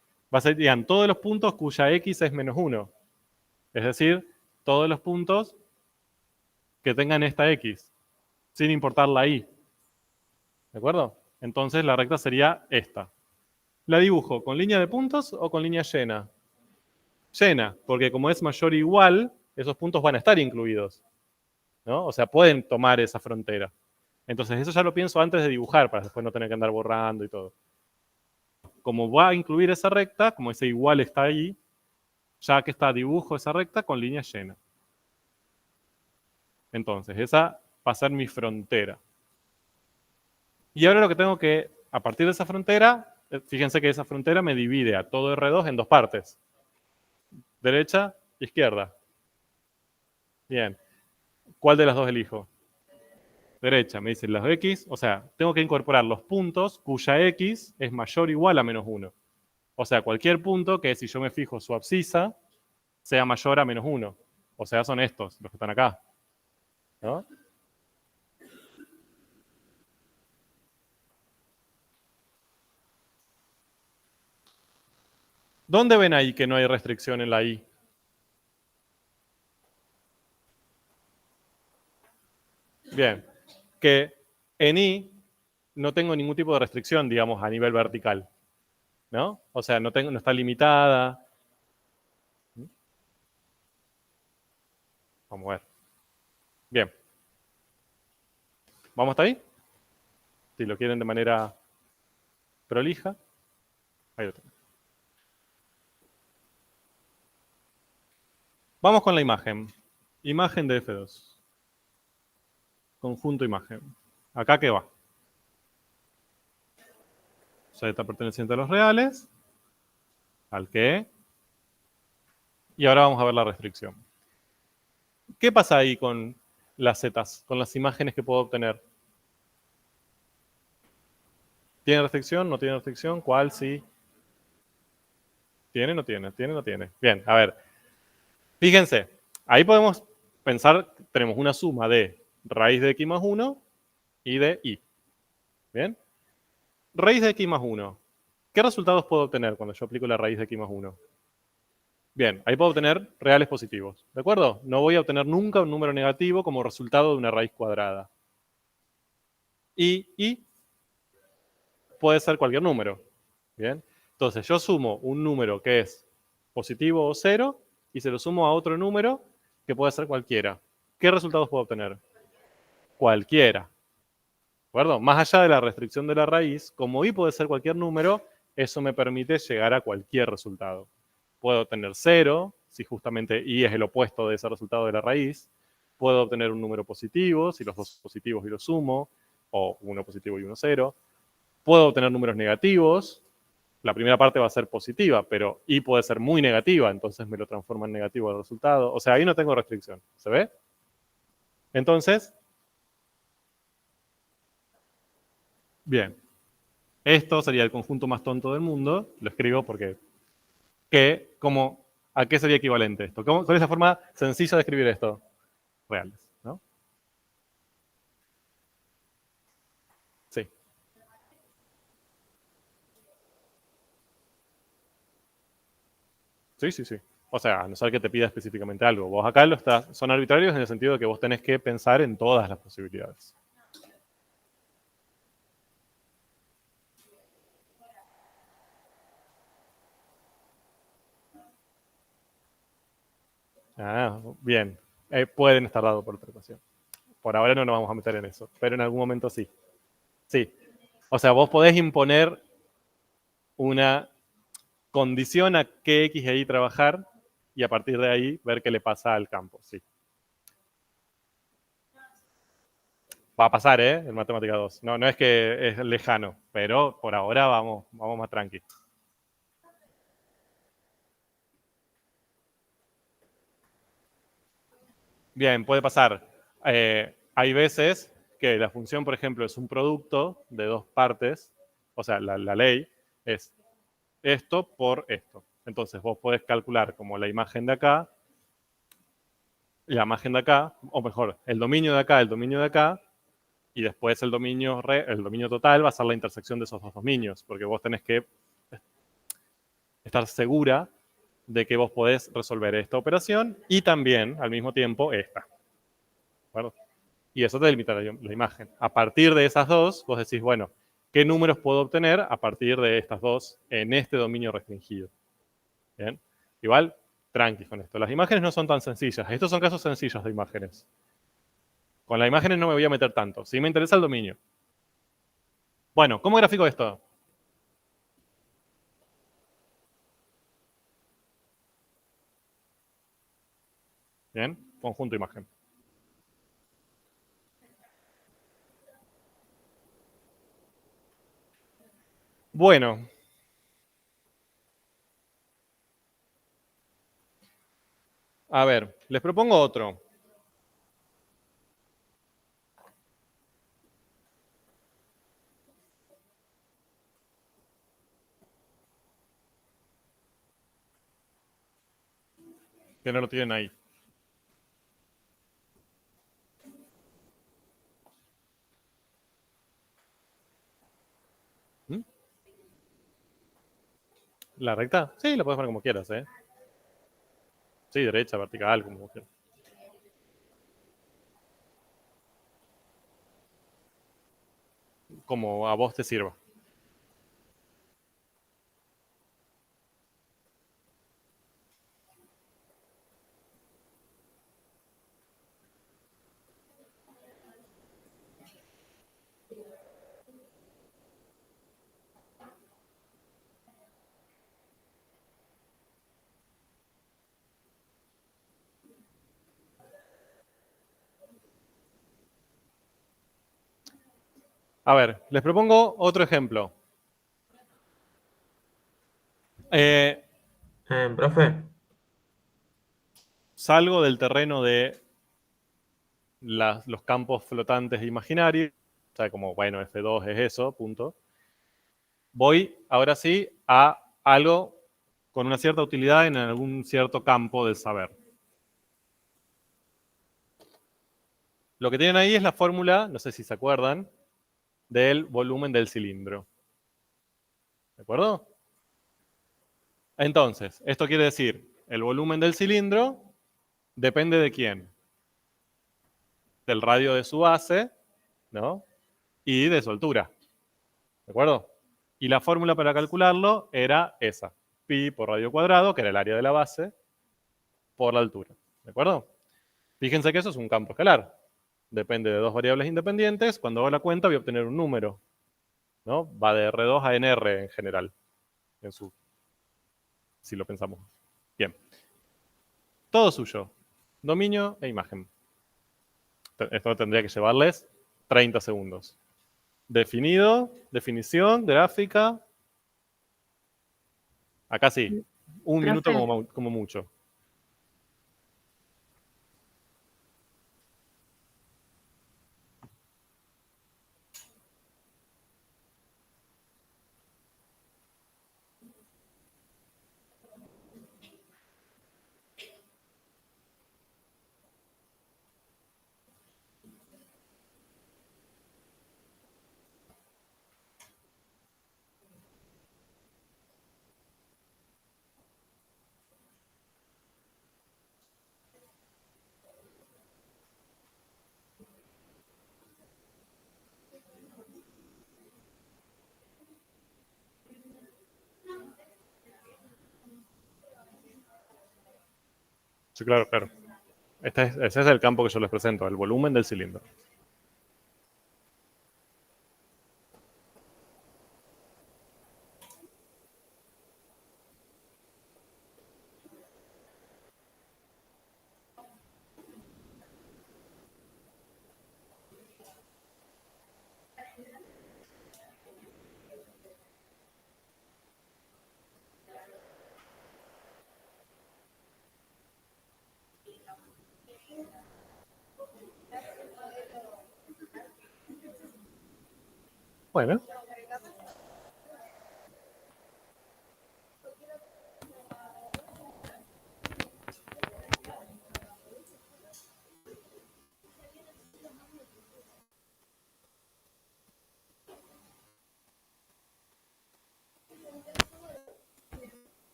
serían todos los puntos cuya x es menos 1. Es decir, todos los puntos que tengan esta x, sin importar la y. ¿De acuerdo? Entonces la recta sería esta. ¿La dibujo con línea de puntos o con línea llena? Llena, porque como es mayor o igual, esos puntos van a estar incluidos, ¿no? O sea, pueden tomar esa frontera. Entonces eso ya lo pienso antes de dibujar, para después no tener que andar borrando y todo. Como va a incluir esa recta, como ese igual está ahí, ya que está, dibujo esa recta con línea llena. Entonces, esa va a ser mi frontera. Y ahora lo que tengo que, a partir de esa frontera, fíjense que esa frontera me divide a todo R2 en dos partes. Derecha, izquierda. Bien. ¿Cuál de las dos elijo? Derecha, me dicen las X, o sea, tengo que incorporar los puntos cuya X es mayor o igual a menos 1. O sea, cualquier punto que si yo me fijo su abscisa sea mayor a menos 1. O sea, son estos, los que están acá. ¿No? ¿Dónde ven ahí que no hay restricción en la Y? Bien, que en Y no tengo ningún tipo de restricción, digamos, a nivel vertical, ¿no? O sea, no está limitada. Vamos a ver. Bien. ¿Vamos hasta ahí? Si lo quieren de manera prolija. Ahí lo tengo. Vamos con la imagen. Imagen de F2. Conjunto imagen. ¿Acá qué va? Z perteneciente a los reales. ¿Al qué? Y ahora vamos a ver la restricción. ¿Qué pasa ahí con las zetas, con las imágenes que puedo obtener? ¿Tiene restricción? ¿No tiene restricción? ¿Cuál? Sí. ¿Tiene? ¿No tiene? ¿Tiene? ¿No tiene? Bien, a ver. Fíjense, ahí podemos pensar, tenemos una suma de raíz de x más 1 y de y. ¿Bien? Raíz de x más 1. ¿Qué resultados puedo obtener cuando yo aplico la raíz de x más 1? Bien, ahí puedo obtener reales positivos. ¿De acuerdo? No voy a obtener nunca un número negativo como resultado de una raíz cuadrada. Y puede ser cualquier número. Bien. Entonces yo sumo un número que es positivo o cero y se lo sumo a otro número que puede ser cualquiera. ¿Qué resultados puedo obtener? Cualquiera. ¿De acuerdo? Más allá de la restricción de la raíz, como y puede ser cualquier número, eso me permite llegar a cualquier resultado. Puedo obtener 0, si justamente y es el opuesto de ese resultado de la raíz. Puedo obtener un número positivo, si los dos positivos y los sumo, o uno positivo y uno cero. Puedo obtener números negativos. La primera parte va a ser positiva, pero y puede ser muy negativa, entonces me lo transforma en negativo el resultado. O sea, ahí no tengo restricción. ¿Se ve? Entonces, bien. Esto sería el conjunto más tonto del mundo. Lo escribo porque, ¿a qué sería equivalente esto? ¿Cuál es la forma sencilla de escribir esto? Reales, ¿no? Sí. Sí, sí, sí. O sea, a no ser que te pida específicamente algo. Vos acá son arbitrarios en el sentido de que vos tenés que pensar en todas las posibilidades. Ah, bien. Pueden estar dados por otra ecuación. Por ahora no nos vamos a meter en eso, pero en algún momento sí. Sí. O sea, vos podés imponer una condición a qué X e Y trabajar y a partir de ahí ver qué le pasa al campo. Sí. Va a pasar, ¿eh? En matemática 2. No, no es que es lejano, pero por ahora vamos más tranqui. Bien, puede pasar. Hay veces que la función, por ejemplo, es un producto de dos partes. O sea, la ley es esto por esto. Entonces vos podés calcular como la imagen de acá, la imagen de acá, o mejor, el dominio de acá, el dominio de acá, y después el dominio total va a ser la intersección de esos dos dominios, porque vos tenés que estar segura de que vos podés resolver esta operación y también, al mismo tiempo, esta. ¿De acuerdo? Y eso te limita la imagen. A partir de esas dos, vos decís, bueno, ¿qué números puedo obtener a partir de estas dos en este dominio restringido? Bien. Igual, tranqui con esto. Las imágenes no son tan sencillas. Estos son casos sencillos de imágenes. Con las imágenes no me voy a meter tanto. Sí me interesa el dominio. Bueno, ¿cómo grafico esto? Bien, conjunto imagen. Bueno. A ver, les propongo otro. Que no lo tienen ahí. ¿Mm? ¿La recta? Sí, lo puedes poner como quieras, ¿eh? Sí, derecha, vertical, como quieras. Como a vos te sirva. A ver, les propongo otro ejemplo. Profe, Salgo del terreno de los campos flotantes imaginarios. O sea, como, bueno, F2 es eso, punto. Voy, ahora sí, a algo con una cierta utilidad en algún cierto campo del saber. Lo que tienen ahí es la fórmula, no sé si se acuerdan, del volumen del cilindro. ¿De acuerdo? Entonces, esto quiere decir, el volumen del cilindro depende de quién? Del radio de su base, ¿no? Y de su altura. ¿De acuerdo? Y la fórmula para calcularlo era esa. Pi por radio cuadrado, que era el área de la base, por la altura. ¿De acuerdo? Fíjense que eso es un campo escalar. Depende de dos variables independientes. Cuando hago la cuenta voy a obtener un número. ¿No? Va de R2 a NR en general. En su, si lo pensamos. Bien. Todo suyo. Dominio e imagen. Esto tendría que llevarles 30 segundos. Definido, definición, gráfica. Acá sí. Un minuto Profe, como mucho. Sí, claro, claro. Ese es el campo que yo les presento, el volumen del cilindro. Bueno,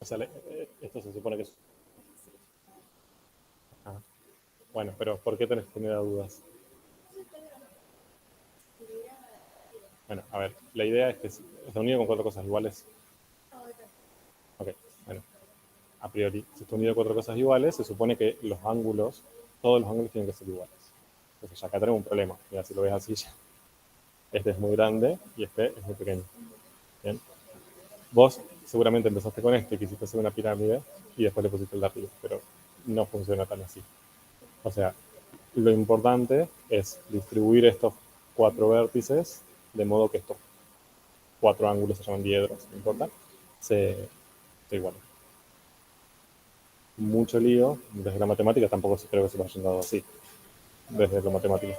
sea, esto se supone que es... Ah, bueno, pero ¿por qué tenés que tener dudas? Bueno, a ver, la idea es que está unido con cuatro cosas iguales. Ok, bueno, a priori, si está unido con cuatro cosas iguales, se supone que los ángulos, todos los ángulos tienen que ser iguales. Entonces ya acá tenemos un problema. Mira, si lo ves así, ya, este es muy grande y este es muy pequeño. ¿Bien? Vos seguramente empezaste con este, quisiste hacer una pirámide y después le pusiste el de arriba, pero no funciona tan así. O sea, lo importante es distribuir estos cuatro vértices de modo que estos cuatro ángulos se llaman diedros, no importa, se igualen. Mucho lío, desde la matemática tampoco creo que se lo hayan dado así, desde lo matemático.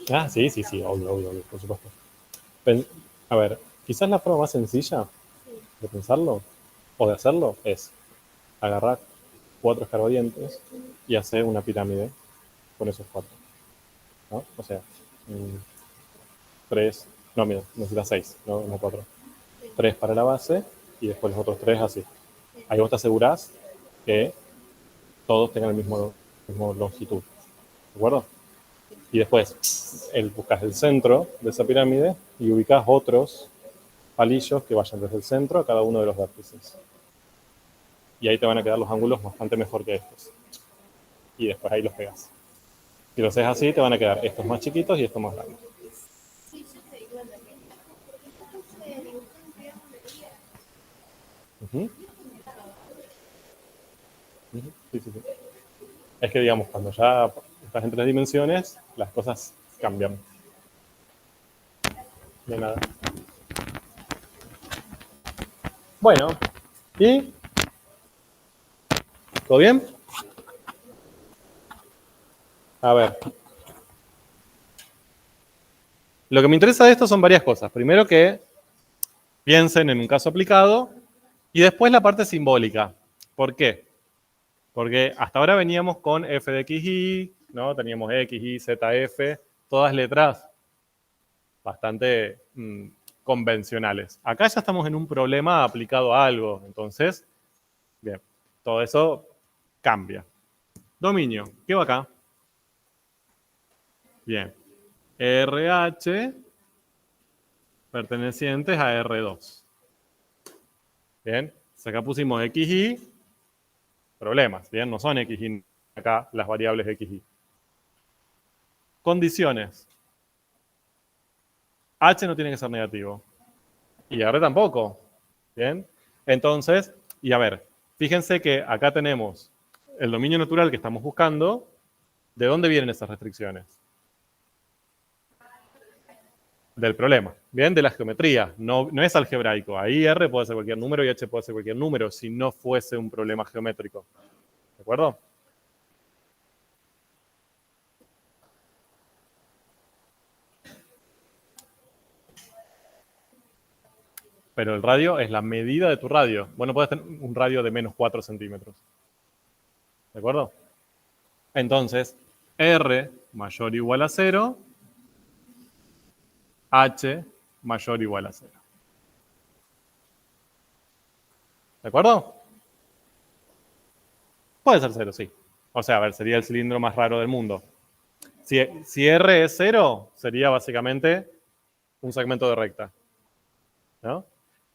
Ah, sí, sí, sí, obvio, obvio, obvio, por supuesto. A ver, quizás la forma más sencilla de pensarlo o de hacerlo es agarrar cuatro escarbadientes y hacer una pirámide con esos cuatro, ¿no? O sea, tres, no, mira, necesitas seis, no cuatro. Tres para la base y después los otros tres así. Ahí vos te asegurás que todos tengan el mismo longitud, ¿de acuerdo? Y después buscas el centro de esa pirámide y ubicas otros palillos que vayan desde el centro a cada uno de los vértices. Y ahí te van a quedar los ángulos bastante mejor que estos. Y después ahí los pegas. Si lo haces así, te van a quedar estos más chiquitos y estos más grandes. Uh-huh. Uh-huh. Sí, sí, sí. Es que, digamos, cuando ya estás en tres dimensiones, las cosas cambian. De nada. Bueno, ¿y? ¿Todo bien? A ver. Lo que me interesa de esto son varias cosas. Primero que piensen en un caso aplicado y después la parte simbólica. ¿Por qué? Porque hasta ahora veníamos con f de xy, ¿no? Teníamos x, y, z, f, todas letras bastante convencionales. Acá ya estamos en un problema aplicado a algo, entonces, bien, todo eso cambia. Dominio, ¿qué va acá? Bien, RH pertenecientes a R2. Bien, si acá pusimos XY, problemas, bien, no son XY acá las variables XY. Condiciones. H no tiene que ser negativo. Y R tampoco. Bien, entonces, y a ver, fíjense que acá tenemos el dominio natural que estamos buscando. ¿De dónde vienen esas restricciones? Del problema, ¿bien? De la geometría, no es algebraico. Ahí R puede ser cualquier número y H puede ser cualquier número si no fuese un problema geométrico. ¿De acuerdo? Pero el radio es la medida de tu radio. Bueno, puedes tener un radio de menos 4 centímetros. ¿De acuerdo? Entonces, R mayor o igual a 0, H mayor o igual a 0. ¿De acuerdo? Puede ser 0, sí. O sea, a ver, sería el cilindro más raro del mundo. Si R es 0, sería básicamente un segmento de recta, ¿no?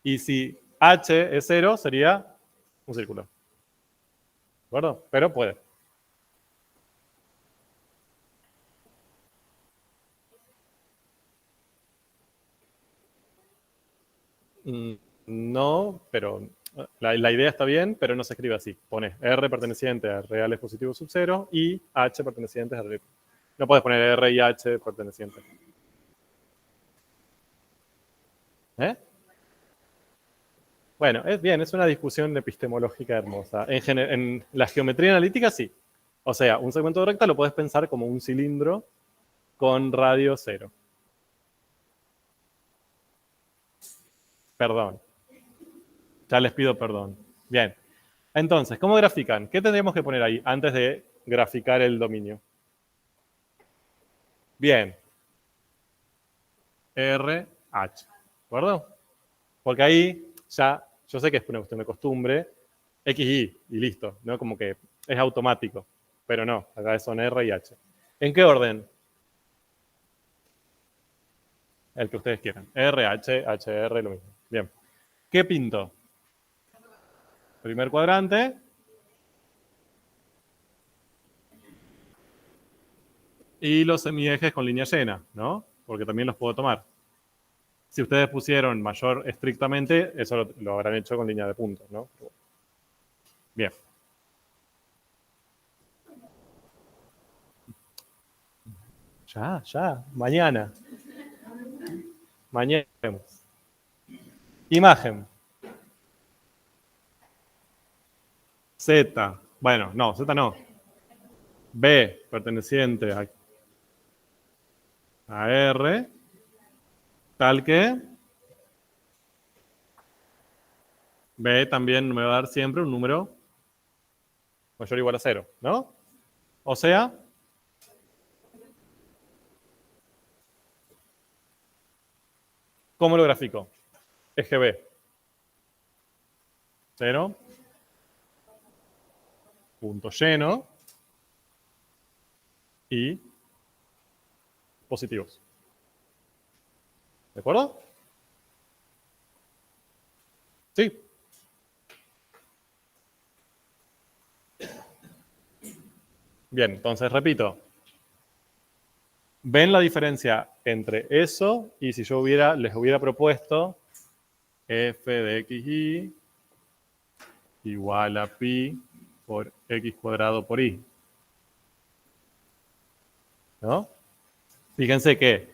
Y si H es 0, sería un círculo. ¿De acuerdo? Pero puede. No, pero la idea está bien, pero no se escribe así. Pone R perteneciente a reales positivos sub 0 y H pertenecientes a reales. No puedes poner R y H pertenecientes. ¿Eh? Bueno, es bien, es una discusión epistemológica hermosa. En la geometría analítica sí. O sea, un segmento de recta lo puedes pensar como un cilindro con radio 0. Perdón. Ya les pido perdón. Bien. Entonces, ¿cómo grafican? ¿Qué tendríamos que poner ahí antes de graficar el dominio? Bien. RH. ¿De acuerdo? Porque ahí ya, yo sé que es una cuestión de costumbre, XY y listo, ¿no? Como que es automático. Pero no, acá son R y H. ¿En qué orden? El que ustedes quieran. R, H, HR, lo mismo. Bien. ¿Qué pinto? Primer cuadrante. Y los semiejes con línea llena, ¿no? Porque también los puedo tomar. Si ustedes pusieron mayor estrictamente, eso lo habrán hecho con línea de puntos, ¿no? Bien. Ya. Mañana. Mañana vemos. Imagen. Z. Bueno, no, Z no. B, perteneciente a R, tal que B también me va a dar siempre un número mayor o igual a 0, ¿no? O sea, ¿cómo lo grafico? Eje B. 0, punto lleno y positivos. ¿De acuerdo? Sí. Bien, entonces repito. ¿Ven la diferencia entre eso y si yo les hubiera propuesto f de xy igual a pi por x cuadrado por y? ¿No? Fíjense que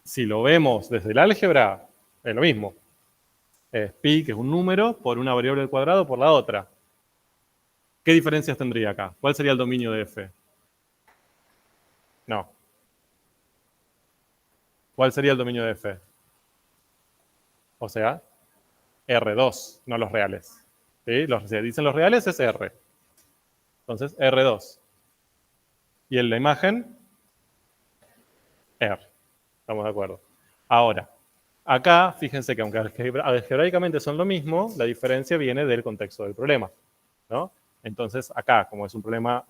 si lo vemos desde el álgebra, es lo mismo. Es pi, que es un número, por una variable al cuadrado por la otra. ¿Qué diferencias tendría acá? ¿Cuál sería el dominio de f? No. ¿Cuál sería el dominio de f? O sea, R2, no los reales. ¿Sí? Si dicen los reales es R. Entonces, R2. Y en la imagen, R. ¿Estamos de acuerdo? Ahora, acá, fíjense que aunque algebraicamente son lo mismo, la diferencia viene del contexto del problema, ¿no? Entonces, acá, como es un problema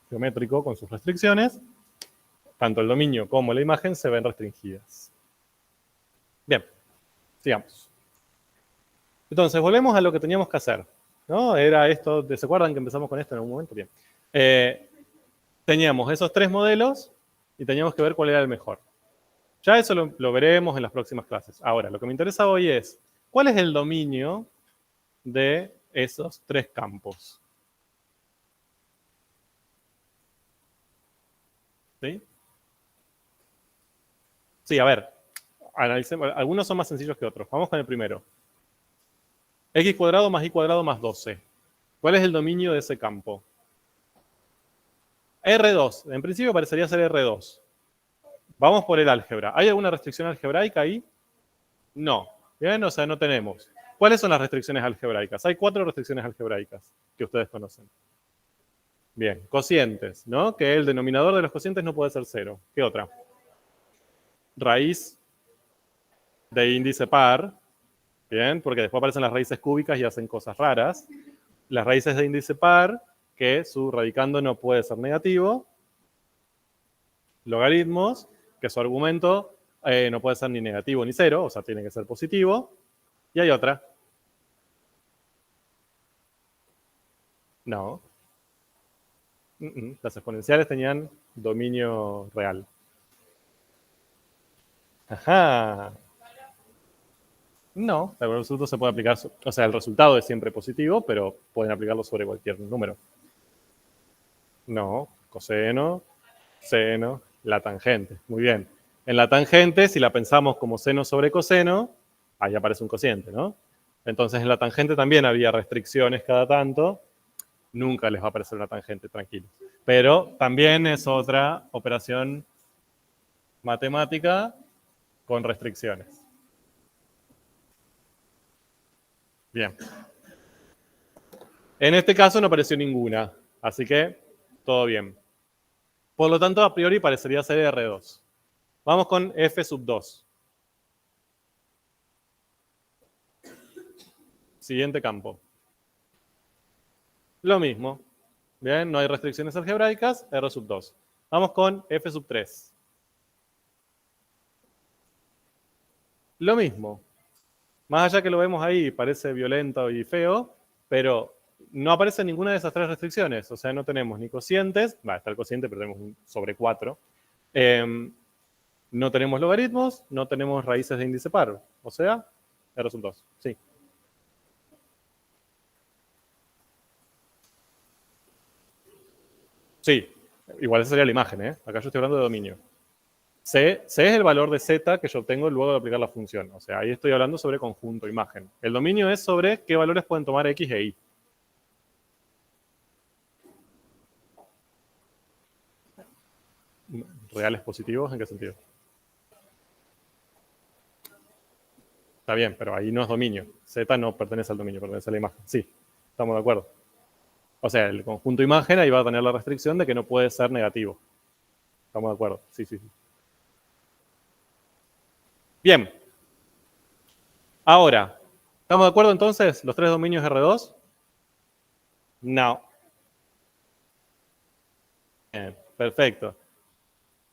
geométrico con sus restricciones, tanto el dominio como la imagen se ven restringidas. Bien, sigamos. Entonces, volvemos a lo que teníamos que hacer, ¿no? Era esto, ¿se acuerdan que empezamos con esto en algún momento? Bien. Teníamos esos tres modelos y teníamos que ver cuál era el mejor. Ya eso lo veremos en las próximas clases. Ahora, lo que me interesa hoy es, ¿cuál es el dominio de esos tres campos? ¿Sí? Sí, a ver, analicemos. Algunos son más sencillos que otros. Vamos con el primero. X cuadrado más y cuadrado más 12. ¿Cuál es el dominio de ese campo? R2. En principio parecería ser R2. Vamos por el álgebra. ¿Hay alguna restricción algebraica ahí? No. Bien, o sea, no tenemos. ¿Cuáles son las restricciones algebraicas? Hay 4 restricciones algebraicas que ustedes conocen. Bien, cocientes, ¿no? Que el denominador de los cocientes no puede ser 0. ¿Qué otra? Raíz de índice par. Bien, porque después aparecen las raíces cúbicas y hacen cosas raras. Las raíces de índice par, que su radicando no puede ser negativo. Logaritmos, que su argumento no puede ser ni negativo ni 0, o sea, tiene que ser positivo. Y hay otra. No. Las exponenciales tenían dominio real. Ajá. No, el absoluto se puede aplicar, o sea, el resultado es siempre positivo, pero pueden aplicarlo sobre cualquier número. No, coseno, seno, la tangente. Muy bien. En la tangente, si la pensamos como seno sobre coseno, ahí aparece un cociente, ¿no? Entonces en la tangente también había restricciones cada tanto. Nunca les va a aparecer una tangente, tranquilo. Pero también es otra operación matemática con restricciones. Bien. En este caso no apareció ninguna, así que todo bien. Por lo tanto, a priori parecería ser R2. Vamos con F sub 2. Siguiente campo. Lo mismo. Bien, no hay restricciones algebraicas, R sub 2. Vamos con F sub 3. Lo mismo. Más allá que lo vemos ahí, parece violento y feo, pero no aparece ninguna de esas tres restricciones. O sea, no tenemos ni cocientes, está el cociente, pero tenemos un sobre 4. No tenemos logaritmos, no tenemos raíces de índice par. O sea, R sub 2. Sí. Sí, igual esa sería la imagen, ¿eh? Acá yo estoy hablando de dominio. C es el valor de Z que yo obtengo luego de aplicar la función. O sea, ahí estoy hablando sobre conjunto, imagen. El dominio es sobre qué valores pueden tomar X e Y. ¿Reales positivos? ¿En qué sentido? Está bien, pero ahí no es dominio. Z no pertenece al dominio, pertenece a la imagen. Sí, estamos de acuerdo. O sea, el conjunto imagen ahí va a tener la restricción de que no puede ser negativo. Estamos de acuerdo. Sí, sí, sí. Bien. Ahora, ¿estamos de acuerdo entonces? ¿Los tres dominios R2? No. Bien, perfecto.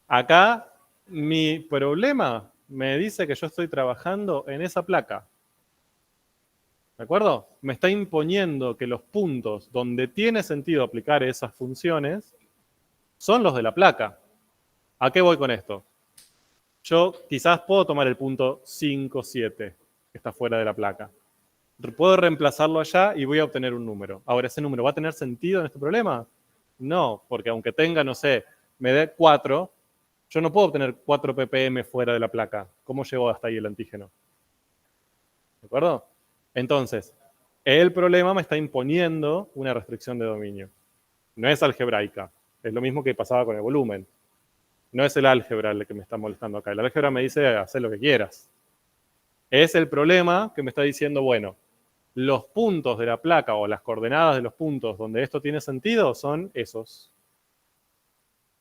Acá mi problema me dice que yo estoy trabajando en esa placa. ¿De acuerdo? Me está imponiendo que los puntos donde tiene sentido aplicar esas funciones son los de la placa. ¿A qué voy con esto? Yo quizás puedo tomar el punto 5, 7, que está fuera de la placa. Puedo reemplazarlo allá y voy a obtener un número. Ahora, ¿ese número va a tener sentido en este problema? No, porque aunque tenga, no sé, me dé 4, yo no puedo obtener 4 ppm fuera de la placa. ¿Cómo llegó hasta ahí el antígeno? ¿De acuerdo? Entonces, el problema me está imponiendo una restricción de dominio. No es algebraica. Es lo mismo que pasaba con el volumen. No es el álgebra el que me está molestando acá. El álgebra me dice, haz lo que quieras. Es el problema que me está diciendo, bueno, los puntos de la placa o las coordenadas de los puntos donde esto tiene sentido son esos.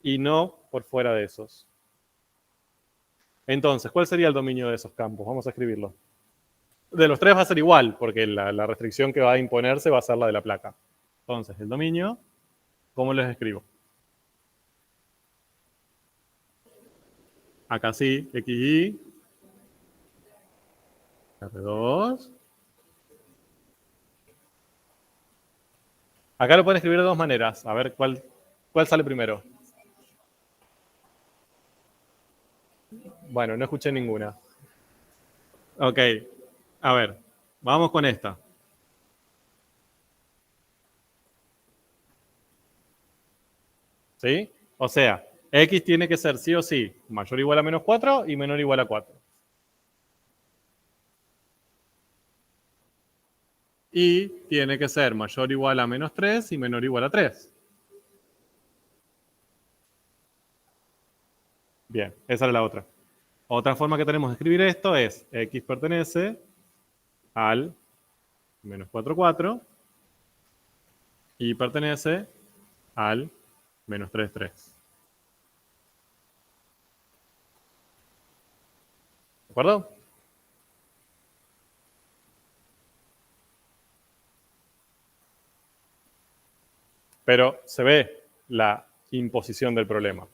Y no por fuera de esos. Entonces, ¿cuál sería el dominio de esos campos? Vamos a escribirlo. De los tres va a ser igual, porque la restricción que va a imponerse va a ser la de la placa. Entonces, el dominio, ¿cómo les escribo? Acá sí, XY, R2. Acá lo pueden escribir de dos maneras. A ver cuál sale primero. Bueno, no escuché ninguna. Ok, a ver, vamos con esta. ¿Sí? O sea, X tiene que ser sí o sí mayor o igual a menos 4 y menor o igual a 4. Y tiene que ser mayor o igual a menos 3 y menor o igual a 3. Bien, esa era la otra. Otra forma que tenemos de escribir esto es X pertenece al menos 4, 4 y pertenece al menos 3, 3. ¿De acuerdo? Pero se ve la imposición del problema.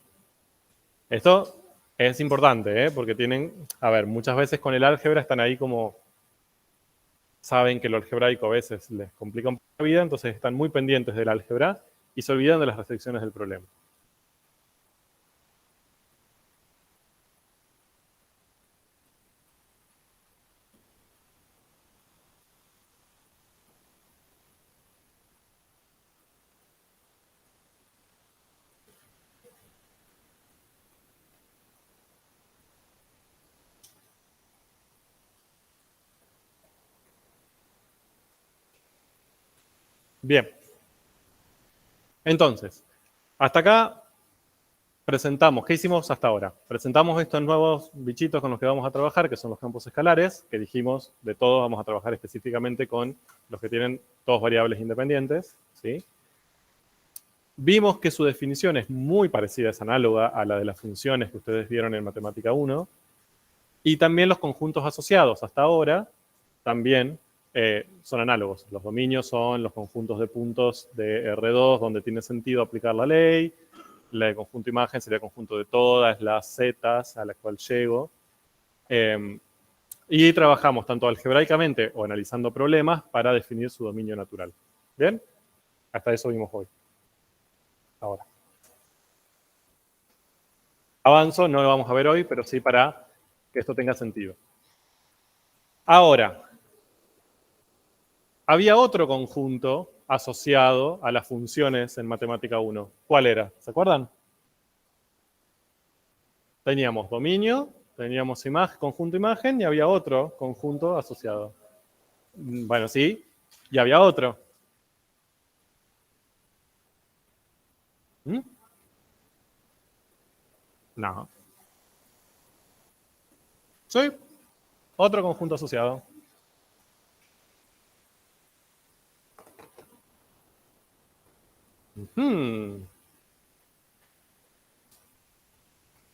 Esto es importante, ¿eh? Porque tienen, a ver, muchas veces con el álgebra están ahí como, saben que lo algebraico a veces les complica un poco la vida, entonces están muy pendientes del álgebra y se olvidan de las restricciones del problema. Bien. Entonces, hasta acá presentamos, ¿qué hicimos hasta ahora? Presentamos estos nuevos bichitos con los que vamos a trabajar, que son los campos escalares, que dijimos, de todos vamos a trabajar específicamente con los que tienen todos variables independientes, ¿sí? Vimos que su definición es muy parecida, es análoga a la de las funciones que ustedes vieron en Matemática 1. Y también los conjuntos asociados hasta ahora también son análogos. Los dominios son los conjuntos de puntos de R2 donde tiene sentido aplicar la ley. La de conjunto imagen sería el conjunto de todas las zetas a la cual llego. Y trabajamos tanto algebraicamente o analizando problemas para definir su dominio natural. ¿Bien? Hasta eso vimos hoy. Ahora. Avanzo, no lo vamos a ver hoy, pero sí para que esto tenga sentido. Ahora, había otro conjunto asociado a las funciones en Matemática 1. ¿Cuál era? ¿Se acuerdan? Teníamos dominio, teníamos conjunto imagen y había otro conjunto asociado. Bueno, sí, y había otro. ¿Mm? No. Sí, otro conjunto asociado.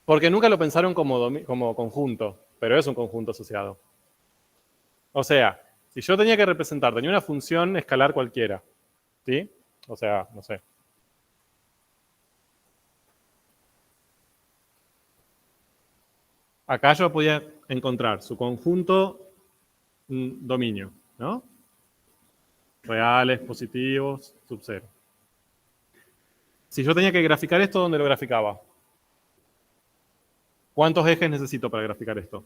Porque nunca lo pensaron como conjunto, pero es un conjunto asociado. O sea, si yo tenía que representar, tenía una función escalar cualquiera, ¿sí? O sea, no sé. Acá yo podía encontrar su conjunto dominio, ¿no? Reales, positivos, sub 0. Si yo tenía que graficar esto, ¿dónde lo graficaba? ¿Cuántos ejes necesito para graficar esto?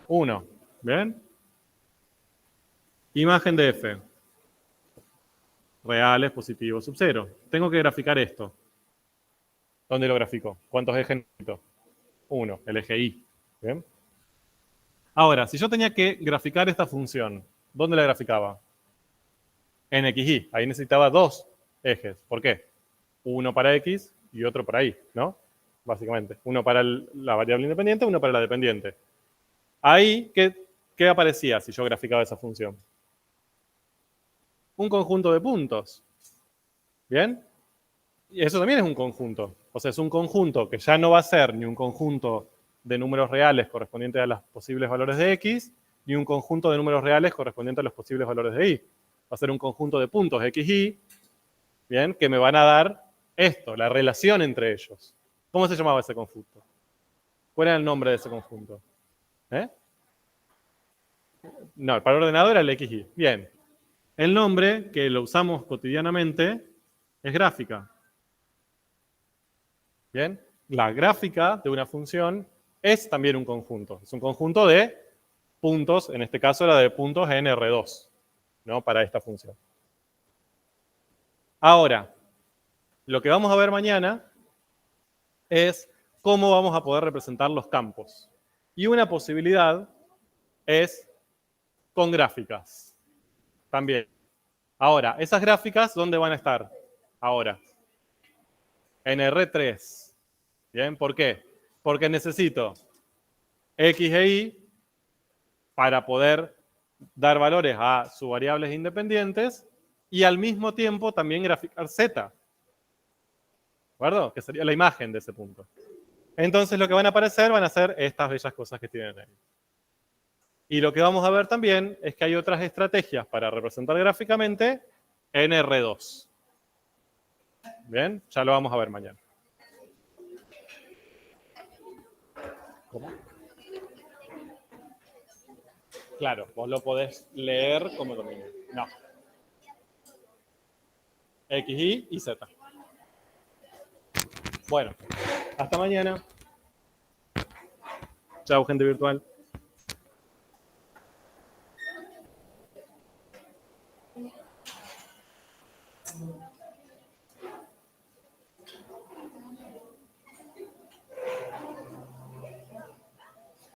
1. ¿Bien? Imagen de F. Reales, positivos, sub 0. Tengo que graficar esto. ¿Dónde lo grafico? ¿Cuántos ejes necesito? 1, el eje Y. ¿Bien? Ahora, si yo tenía que graficar esta función, ¿dónde la graficaba? En XY. Ahí necesitaba 2 ejes. ¿Por qué? Uno para X y otro para Y, ¿no? Básicamente. Uno para la variable independiente, uno para la dependiente. Ahí, ¿qué aparecía si yo graficaba esa función? Un conjunto de puntos. ¿Bien? Y eso también es un conjunto. O sea, es un conjunto que ya no va a ser ni un conjunto de números reales correspondientes a los posibles valores de X, ni un conjunto de números reales correspondientes a los posibles valores de Y. Va a ser un conjunto de puntos X, Y, ¿bien? Que me van a dar esto, la relación entre ellos. ¿Cómo se llamaba ese conjunto? ¿Cuál era el nombre de ese conjunto? ¿Eh? No, para el ordenador era el XY. Bien. El nombre, que lo usamos cotidianamente, es gráfica. Bien. La gráfica de una función es también un conjunto. Es un conjunto de puntos, en este caso era de puntos en R2, ¿no? Para esta función. Ahora, lo que vamos a ver mañana es cómo vamos a poder representar los campos. Y una posibilidad es con gráficas también. Ahora, esas gráficas, ¿dónde van a estar? Ahora, en R3. ¿Bien? ¿Por qué? Porque necesito X e Y para poder dar valores a sus variables independientes y al mismo tiempo también graficar Z. ¿De acuerdo? Que sería la imagen de ese punto. Entonces lo que van a aparecer van a ser estas bellas cosas que tienen ahí. Y lo que vamos a ver también es que hay otras estrategias para representar gráficamente en R2. Bien, ya lo vamos a ver mañana. ¿Cómo? Claro, vos lo podés leer como dominio. No. X, Y y Z. Bueno, hasta mañana. Chao, gente virtual.